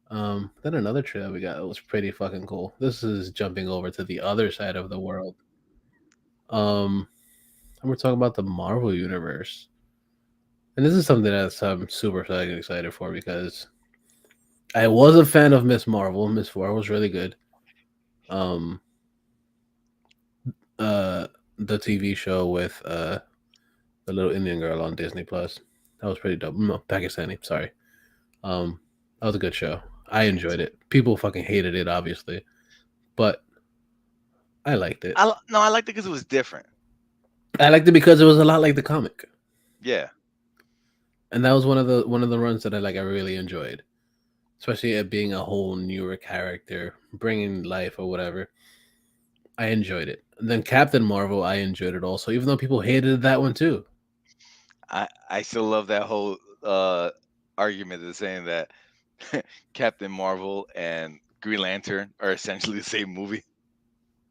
Then another trailer we got that was pretty fucking cool. This is jumping over to the other side of the world. And we're talking about the Marvel Universe. And this is something that I'm super excited for because I was a fan of Miss Marvel. Miss Marvel was really good. The TV show with the little Indian girl on Disney Plus. That was pretty dope. No, Pakistani, sorry. That was a good show. I enjoyed it. People fucking hated it, obviously, but I liked it. I liked it because it was different. I liked it because it was a lot like the comic. Yeah, and that was one of the runs that I really enjoyed, especially it being a whole newer character, bringing life or whatever. I enjoyed it. And then Captain Marvel, I enjoyed it also, even though people hated that one too. I still love that whole argument that's saying that Captain Marvel and Green Lantern are essentially the same movie.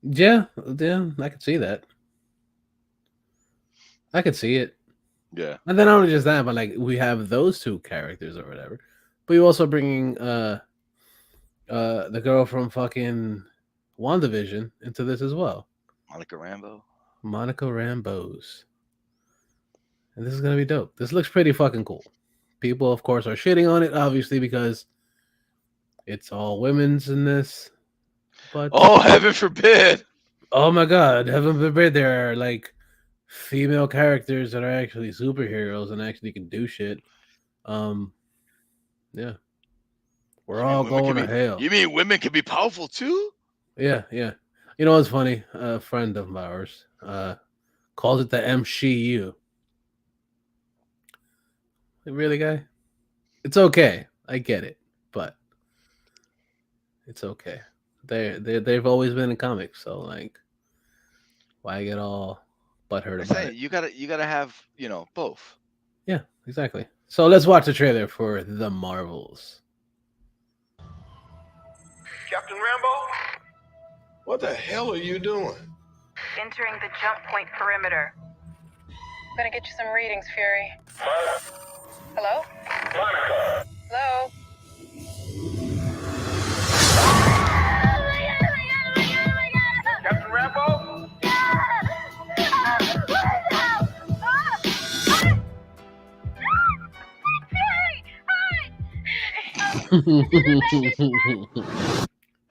Yeah, I could see that. I could see it. Yeah. And then not only just that, but like we have those two characters or whatever. But you're also bringing the girl from fucking WandaVision into this as well. Monica Rambeau. And this is gonna be dope. This looks pretty fucking cool. People, of course, are shitting on it, obviously, because it's all women's in this. But oh, heaven forbid! Oh my god, heaven forbid! There are like female characters that are actually superheroes and actually can do shit. Yeah, we're all going to hell. You mean women can be powerful too? Yeah. You know what's funny? A friend of ours calls it the MCU. Really, guy? It's okay. I get it, but it's okay. They've always been in comics, so like, why get all butthurt about it? You gotta have both. Yeah, exactly. So let's watch the trailer for The Marvels. Captain Rambeau? What the hell are you doing? Entering the jump point perimeter. I'm gonna get you some readings, Fury. Hello? Monica. Hello? Captain Rambeau?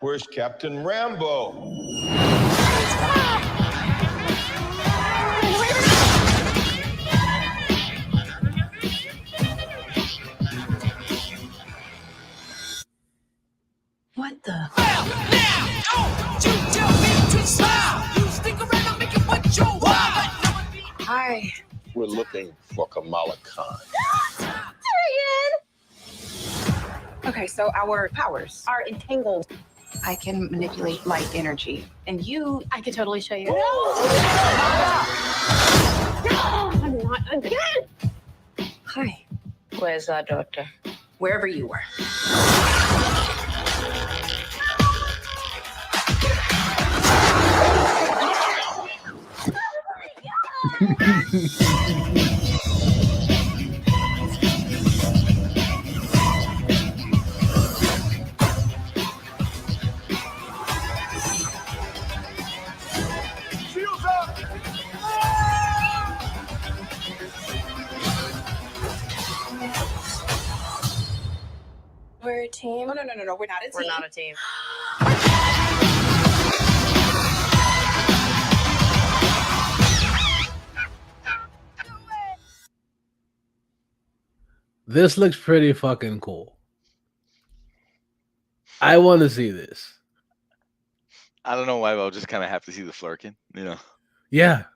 Where's Captain Rambeau? What the? Hi. We're looking for Kamala Khan. Okay, so our powers are entangled. I can manipulate light energy. And you... I could totally show you. Where's our daughter? Wherever you were. Shields up! We're a team. Oh, no, we're not a team. We're not a team. This looks pretty fucking cool. I want to see this. I don't know why, but I'll just kind of have to see the Flurkin, you know. Yeah.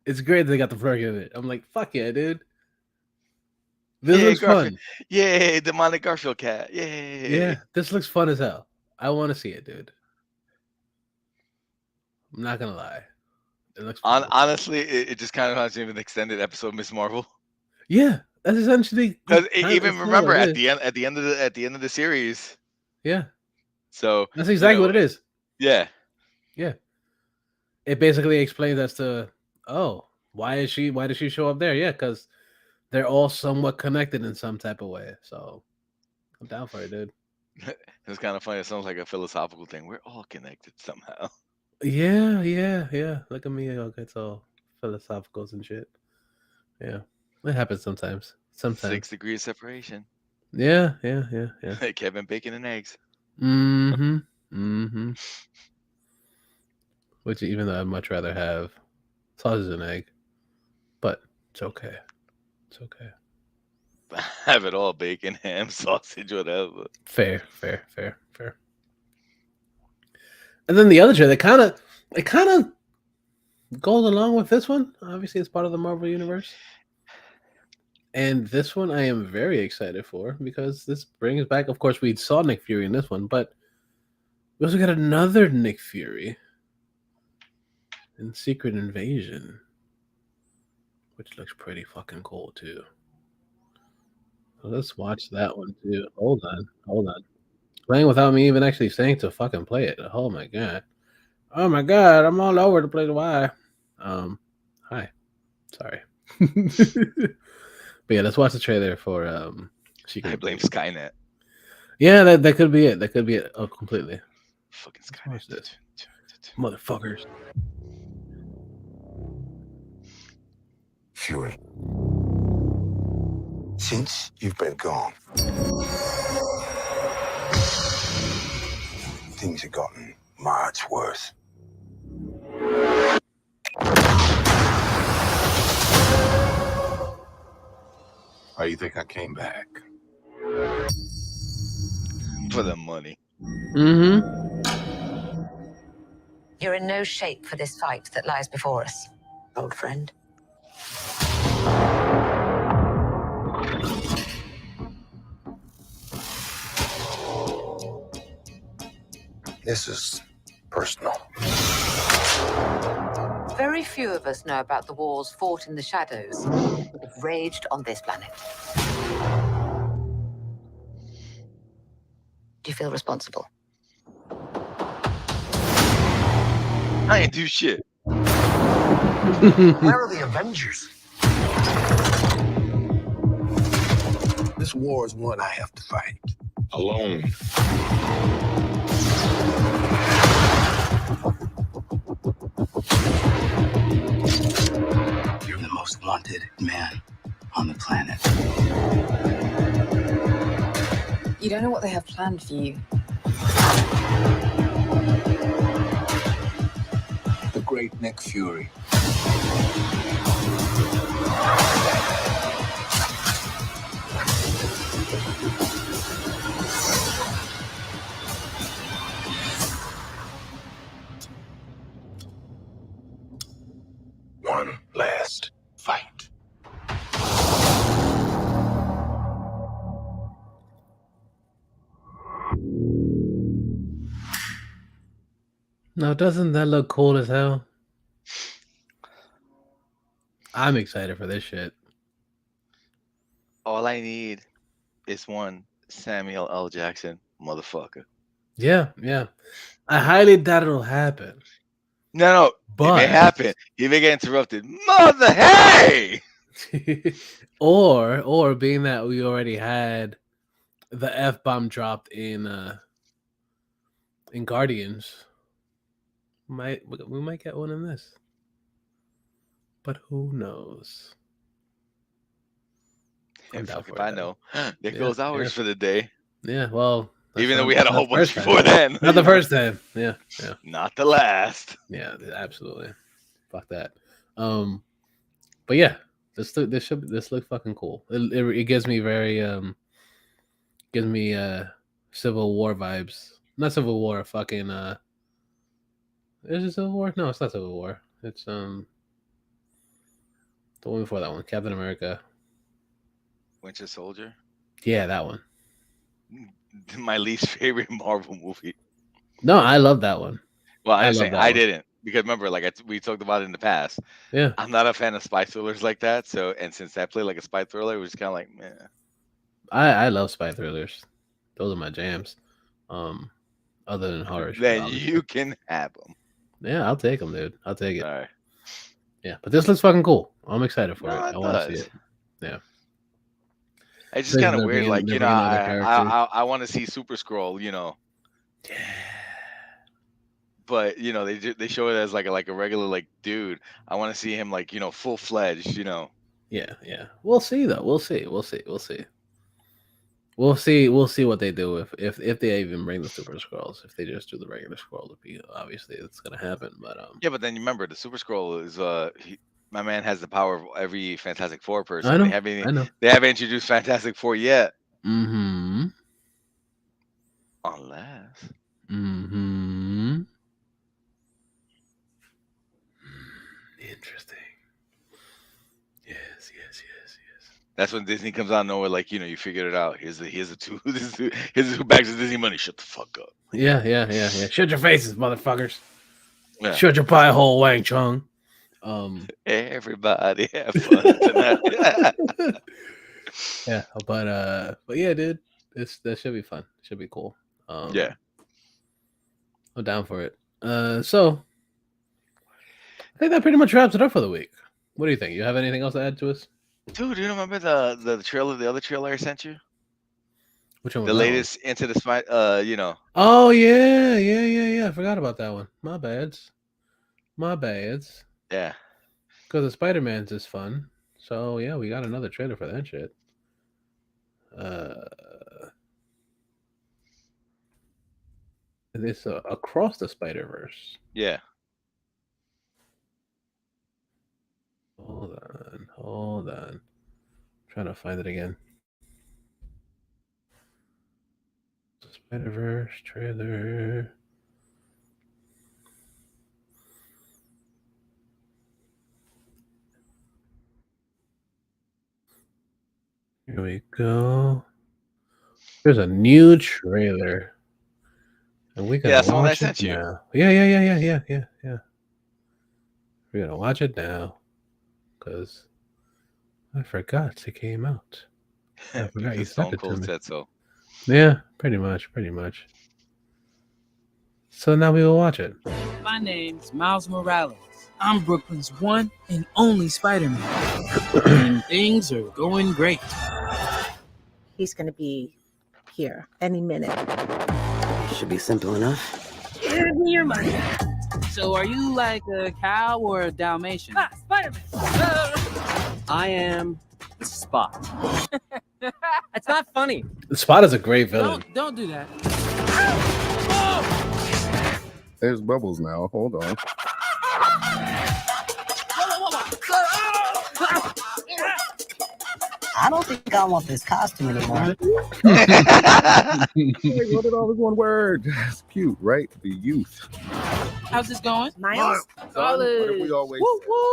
It's great they got the Flurkin in it. I'm like, fuck yeah, dude. This Yay, looks Garfield. fun. Yay, demonic Garfield cat. Yay. Yeah, this looks fun as hell. I want to see it, dude. I'm not gonna lie. It looks fun. Honestly, it just kind of reminds me of an extended episode of Miss Marvel. Yeah, that's essentially Because kind even of remember what it at the end of the series. Yeah. So that's exactly what it is. Yeah. Yeah. It basically explains as to, why does she show up there? Yeah, because they're all somewhat connected in some type of way. So I'm down for it, dude. It's kind of funny. It sounds like a philosophical thing. We're all connected somehow. Yeah. Look at me. Okay, it's all philosophicals and shit. Yeah. It happens sometimes. 6 degrees separation. Yeah. Kevin Bacon and eggs. Mm-hmm. Which, even though I'd much rather have sausage and egg, but it's okay. It's okay. Have it all: bacon, ham, sausage, whatever. Fair. And then the other trailer, it kind of goes along with this one. Obviously, it's part of the Marvel Universe. And this one I am very excited for because this brings back, of course, we saw Nick Fury in this one, but we also got another Nick Fury in Secret Invasion, which looks pretty fucking cool too. So let's watch that one too. Hold on. Playing without me even actually saying to fucking play it. Oh my god, I'm all over the place. Why? Hi. Sorry. But yeah, let's watch the trailer for I blame Skynet. Yeah, that could be it. That could be it. Oh, completely. Fucking Skynet. Watch this. Motherfuckers. Fury. Since you've been gone, things have gotten much worse. Why do you think I came back? For the money. Mm-hmm. You're in no shape for this fight that lies before us, old friend. This is personal. Very few of us know about the wars fought in the shadows that have raged on this planet. Do you feel responsible? I ain't do shit. Where are the Avengers? This war is one I have to fight. Alone. You're the most wanted man on the planet. You don't know what they have planned for you. The great Nick Fury. One last fight. Now, doesn't that look cool as hell? I'm excited for this shit. all I need is one Samuel L. Jackson motherfucker. Yeah, yeah. I highly doubt it'll happen. No, but it may happen. He may get interrupted. Mother, hey! or being that we already had the F-bomb dropped in Guardians, we might get one in this. But who knows? If I know. There goes hours for the day. Yeah, well, even though we had a whole bunch before then. Not the first time. Yeah, yeah. Not the last. Yeah, absolutely. Fuck that. But yeah, this looks fucking cool. It gives me very Civil War vibes. Not Civil War, fucking is it Civil War? No, it's not Civil War. It's the one before that one, Captain America. Winter Soldier? Yeah, that one. My least favorite Marvel movie. No, I love that one. Well, I'm saying I didn't, because remember, like we talked about it in the past. Yeah, I'm not a fan of spy thrillers like that. So, and since I play like a spy thriller, it was kind of like, meh. I love spy thrillers. Those are my jams. Other than horror. Then you can have them. Yeah, I'll take them, dude. I'll take it. All right. Yeah, but this looks fucking cool. I'm excited for it. I want to see it. Yeah. It's just kind of weird, like, you know, I want to see Super Scroll, you know. Yeah. But you know, they show it as like a regular like dude. I want to see him like, you know, full fledged, you know. Yeah, yeah. We'll see though. We'll see what they do if they even bring the Super Scrolls. If they just do the regular scroll, obviously it's gonna happen. But yeah, but then you remember the Super Scroll is my man has the power of every Fantastic Four person. I know. They haven't introduced Fantastic Four yet. Mm-hmm. Unless. Mm-hmm. Interesting. Yes. That's when Disney comes out of nowhere, like, you know, you figured it out. Here's the two. Here's who backs the Disney money. Shut the fuck up. Yeah. Shut your faces, motherfuckers. Yeah. Shut your pie hole, Wang Chung. Everybody have fun tonight. Yeah, but yeah, dude, that should be fun. Should be cool. Yeah, I'm down for it. So I think that pretty much wraps it up for the week. What do you think? You have anything else to add to us? Dude, you remember the trailer, the other trailer I sent you? Which one? The latest Into the Spider, you know. Oh yeah. I forgot about that one. My bads. Yeah. Because the Spider-Man's is fun. So yeah, we got another trailer for that shit. It's Across the Spider-Verse. Yeah. Hold on. Trying to find it again. Spider-Verse trailer. Here we go. There's a new trailer. And we gotta watch it now. Yeah. We're gonna watch it now. Because I forgot it came out. I forgot you sent it to me. Said so. Yeah, pretty much. So now we will watch it. My name's Miles Morales. I'm Brooklyn's one and only Spider-Man. And things are going great. He's gonna be here any minute. Should be simple enough. Give me your money. So are you like a cow or a Dalmatian? Spider-Man! I am Spot. It's not funny. Spot is a great villain. Don't do that. There's bubbles now. Hold on. I don't think I want this costume anymore. Hey, what did all this one word? It's cute, right? The youth. How's this going? Miles? What do we always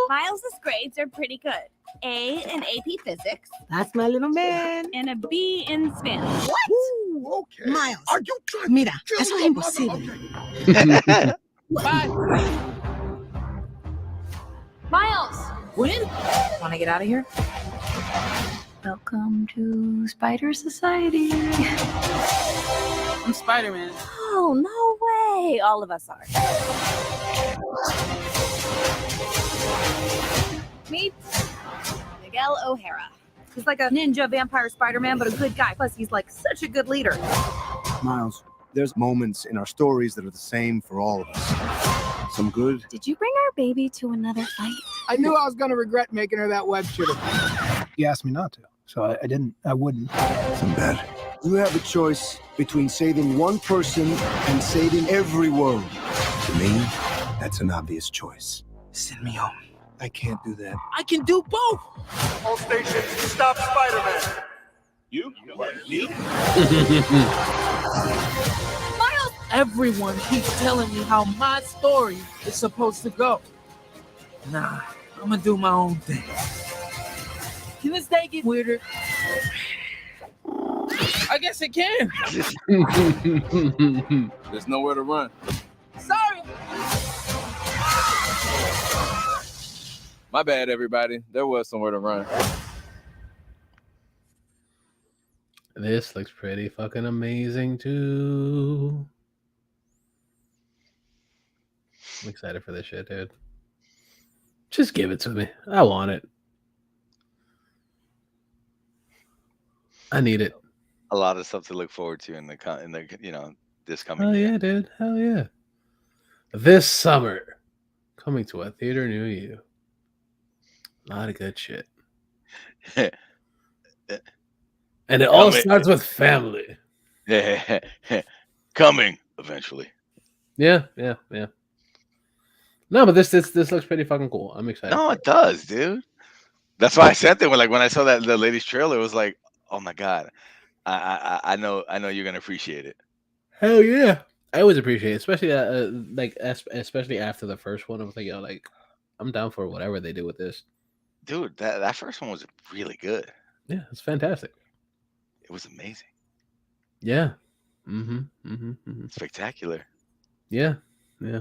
Miles' grades are pretty good. A in AP Physics. That's my little man. And a B in Spanish. What? Ooh, okay. Miles. Are you trying Mira, to eso es imposible. Okay. Bye. Miles! When? Want to get out of here? Welcome to Spider Society. I'm Spider-Man. Oh, no way. All of us are. Meet Miguel O'Hara. He's like a ninja vampire Spider-Man, but a good guy. Plus, he's like such a good leader. Miles, there's moments in our stories that are the same for all of us. Some good. Did you bring our baby to another fight? I knew I was going to regret making her that web shooter. You asked me not to, so I didn't. I wouldn't. Some bad. You have a choice between saving one person and saving every world. To me, that's an obvious choice. Send me home. I can't do that. I can do both. All stations, stop Spider-Man. You? Miles! Everyone keeps telling me how my story is supposed to go. Nah, I'm gonna do my own thing. Can this day get weirder? I guess it can. There's nowhere to run. Sorry. My bad, everybody. There was somewhere to run. This looks pretty fucking amazing too. I'm excited for this shit, dude. Just give it to me. I want it. I need it. A lot of stuff to look forward to in the this coming Hell year. yeah, dude. Hell yeah. This summer, coming to a theater near you. A lot of good shit. And it all starts with family. Yeah. Coming eventually. Yeah. No, but this looks pretty fucking cool. I'm excited. No, it does, dude. That's why I sent it. When I saw that the latest trailer, it was like, oh my god, I know you're gonna appreciate it. Hell yeah. I always appreciate it, especially especially after the first one. I was like, yo, like, I'm down for whatever they do with this. Dude, that first one was really good. Yeah, it's fantastic. It was amazing. Yeah. Spectacular. Yeah.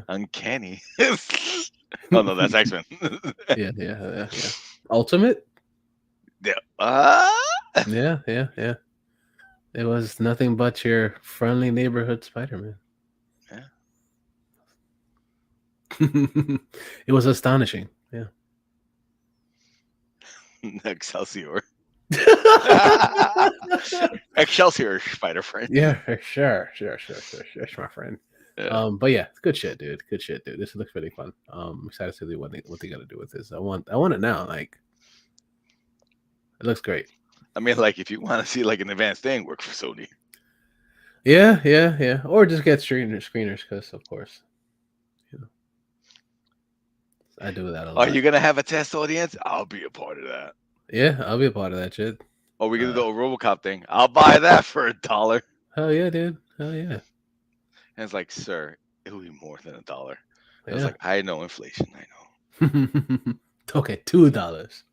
Uncanny. Oh no, that's X-Men. yeah. Ultimate? Yeah. Yeah. It was nothing but your friendly neighborhood Spider-Man. Yeah. It was astonishing. Yeah. Excelsior. Excelsior, Spider friend. Yeah, sure, my friend. Yeah. But yeah, good shit, dude. This looks really fun. I'm excited to see what they gotta do with this. I want it now. Like, it looks great. I mean, like, if you want to see like an advanced thing, work for Sony. Yeah. Or just get screeners, because of course, I do that a lot. Are you gonna have a test audience? I'll be a part of that. Yeah, I'll be a part of that shit. Or we can do the RoboCop thing. I'll buy that for $1. Hell yeah, dude. Hell yeah. And it's like, sir, it will be more than $1. Yeah. It's like, I know inflation. I know. Okay, $2.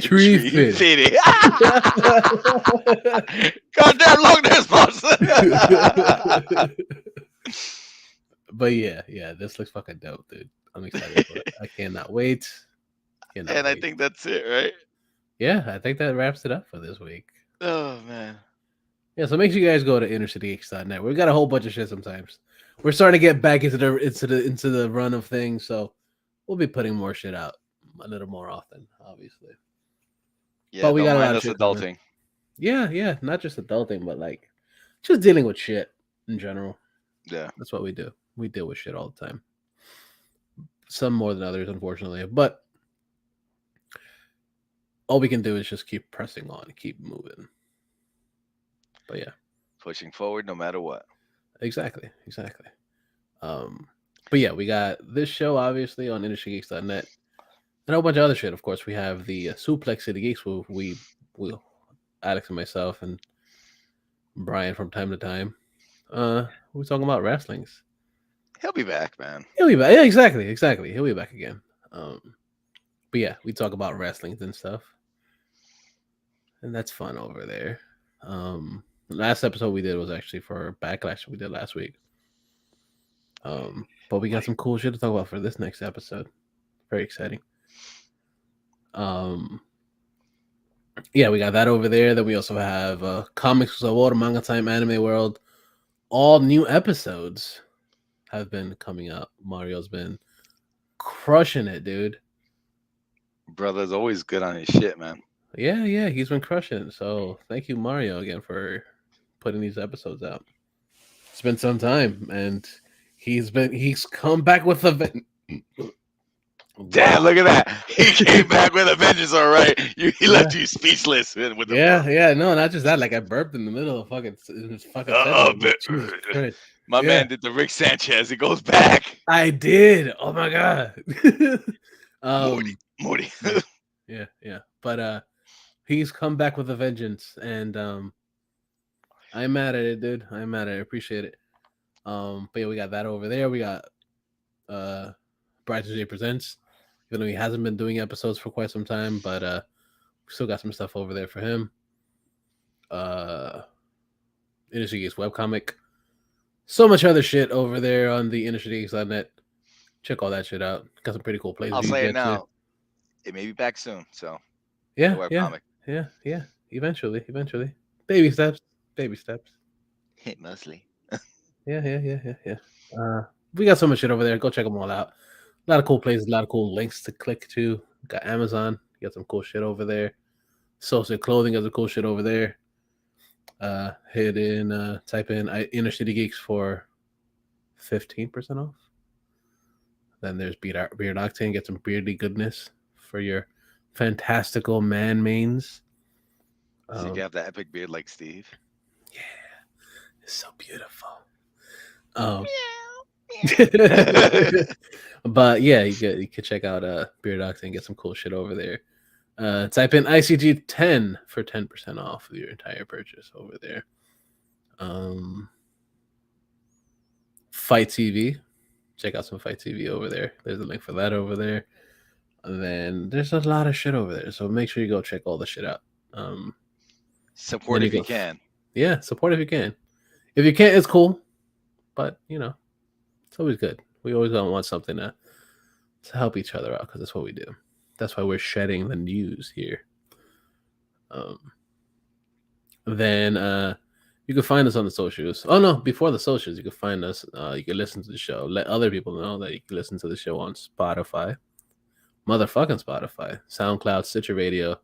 Tree fitty. Goddamn long distance, boss. But yeah, this looks fucking dope, dude. I'm excited for it. I cannot wait. I think that's it, right? Yeah, I think that wraps it up for this week. Oh man. Yeah, so make sure you guys go to InnerCityGeeks.net. We've got a whole bunch of shit sometimes. We're starting to get back into the run of things, so we'll be putting more shit out a little more often, obviously. Yeah, but we got a lot of shit shit adulting. coming. Yeah, not just adulting, but like just dealing with shit in general. Yeah. That's what we do. We deal with shit all the time. Some more than others, unfortunately. But all we can do is just keep pressing on, keep moving. But yeah. Pushing forward no matter what. Exactly. But yeah, we got this show obviously on InnerCityGeeks.net. And a whole bunch of other shit. Of course, we have the Suplex City Geeks where we Alex and myself and Brian from time to time. We're talking about wrestlings. He'll be back, man. He'll be back. Yeah, exactly. He'll be back again. But yeah, we talk about wrestlings and stuff. And that's fun over there. Last episode we did was actually for Backlash we did last week. But we got some cool shit to talk about for this next episode. Very exciting. Yeah, we got that over there. Then we also have Comics with Water, Manga Time, Anime World. All new episodes have been coming out. Mario's been crushing it, dude. Brother's always good on his shit, man. Yeah, he's been crushing it. So thank you, Mario, again for putting these episodes out. It's been some time, and he's come back with a Damn, look at that. He came back with a vengeance, all right. He left you speechless with the burp. Yeah, no, not just that. Like I burped in the middle of fucking sentence. Jesus Christ. My man did the Rick Sanchez. He goes back. I did. Oh my god. Morty. Yeah. But he's come back with a vengeance, and I'm mad at it, dude. I'm mad at it. I appreciate it. But yeah, we got that over there. We got Bright J Presents. Even though he hasn't been doing episodes for quite some time, but we still got some stuff over there for him. InnerCityGeeks webcomic. So much other shit over there on the InnerCityGeeks.net. Check all that shit out. Got some pretty cool places. I'll say it now. It may be back soon, so yeah. Eventually. Baby steps. Mostly. Yeah. We got so much shit over there. Go check them all out. A lot of cool places, a lot of cool links to click to. Got Amazon. You got some cool shit over there. Social Clothing has some cool shit over there. Type in InnerCityGeeks for 15% off. Then there's Beard Octane. Get some beardy goodness for your fantastical man mains. So you can have that epic beard like Steve. Yeah. It's so beautiful. But yeah, you could check out Beard Octane and get some cool shit over there. Type in ICG10 for 10% off of your entire purchase over there. Fight TV. Check out some Fight TV over there. There's a link for that over there. And then there's a lot of shit over there. So make sure you go check all the shit out. Support if you can. Yeah, support if you can. If you can't, it's cool. But, it's always good. We always want something to help each other out because that's what we do. That's why we're shedding the news here. Then you can find us on the socials. Oh, no, before the socials, you can find us. You can listen to the show. Let other people know that you can listen to the show on Spotify. Motherfucking Spotify. SoundCloud, Stitcher Radio,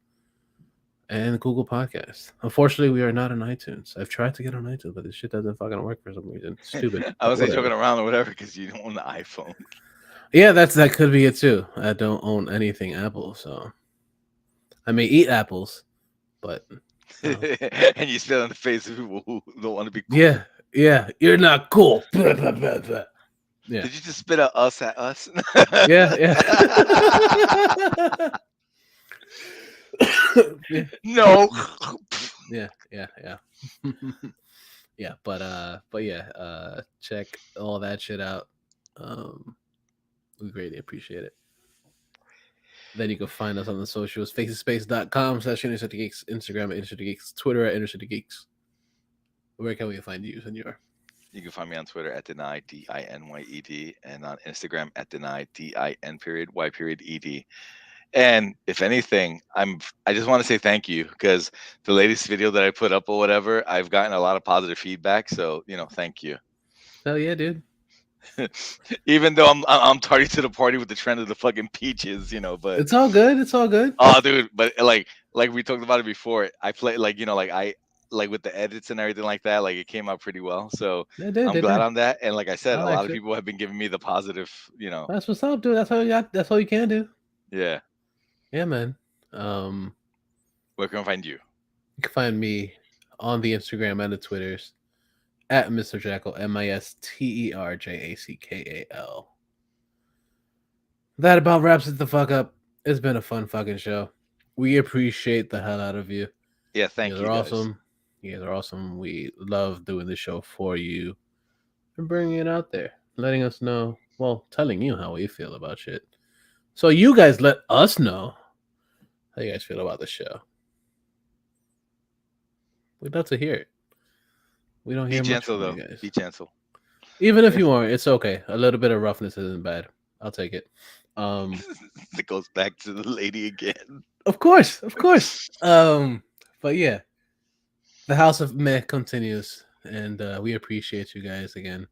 and Google Podcasts. Unfortunately, we are not on iTunes. I've tried to get on iTunes, but this shit doesn't fucking work for some reason. Stupid. I was like joking around or whatever because you don't own the iPhone. Yeah, that could be it too. I don't own anything Apple, so I may eat apples, but and you spit on the face of people who don't want to be cool. Yeah, you're not cool. Blah, blah, blah, blah. Yeah. Did you just spit at us? Yeah. No. Yeah. Yeah, but yeah, check all that shit out. We greatly appreciate it. Then you can find us on the socials, facespace.com/InnerCityGeeks, Instagram at InnerCityGeeks, Twitter at InnerCityGeeks. Where can we find you, senor? You can find me on Twitter at Deny, DINYED, and on Instagram at Deny, DIN_Y_ED. And if anything, I just want to say thank you because the latest video that I put up or whatever, I've gotten a lot of positive feedback. So, thank you. Hell yeah, dude. Even though I'm tardy to the party with the trend of the fucking peaches, but it's all good. Oh, dude, but like we talked about it before, I play I with the edits and everything like that, it came out pretty well. So I'm glad on that. And like I said, a lot of people have been giving me the positive, That's what's up, dude. That's all you can do. Yeah. Yeah, man. Where can I find you? You can find me on the Instagram and the Twitters at Mr. Jackal, MISTERJACKAL. That about wraps it the fuck up. It's been a fun fucking show. We appreciate the hell out of you. Yeah, thank you. Guys. Awesome. You guys are awesome. We love doing the show for you and bringing it out there, letting us know, telling you how we feel about shit. So you guys let us know how you guys feel about the show. We'd love to hear it. We don't hear much from you guys. Be gentle. Even if you aren't, it's okay. A little bit of roughness isn't bad. I'll take it. It goes back to the lady again. Of course. But yeah, the House of Meh continues, and we appreciate you guys again.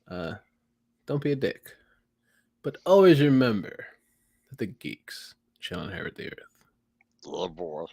Don't be a dick, but always remember that the geeks shall inherit the earth. Lord boy.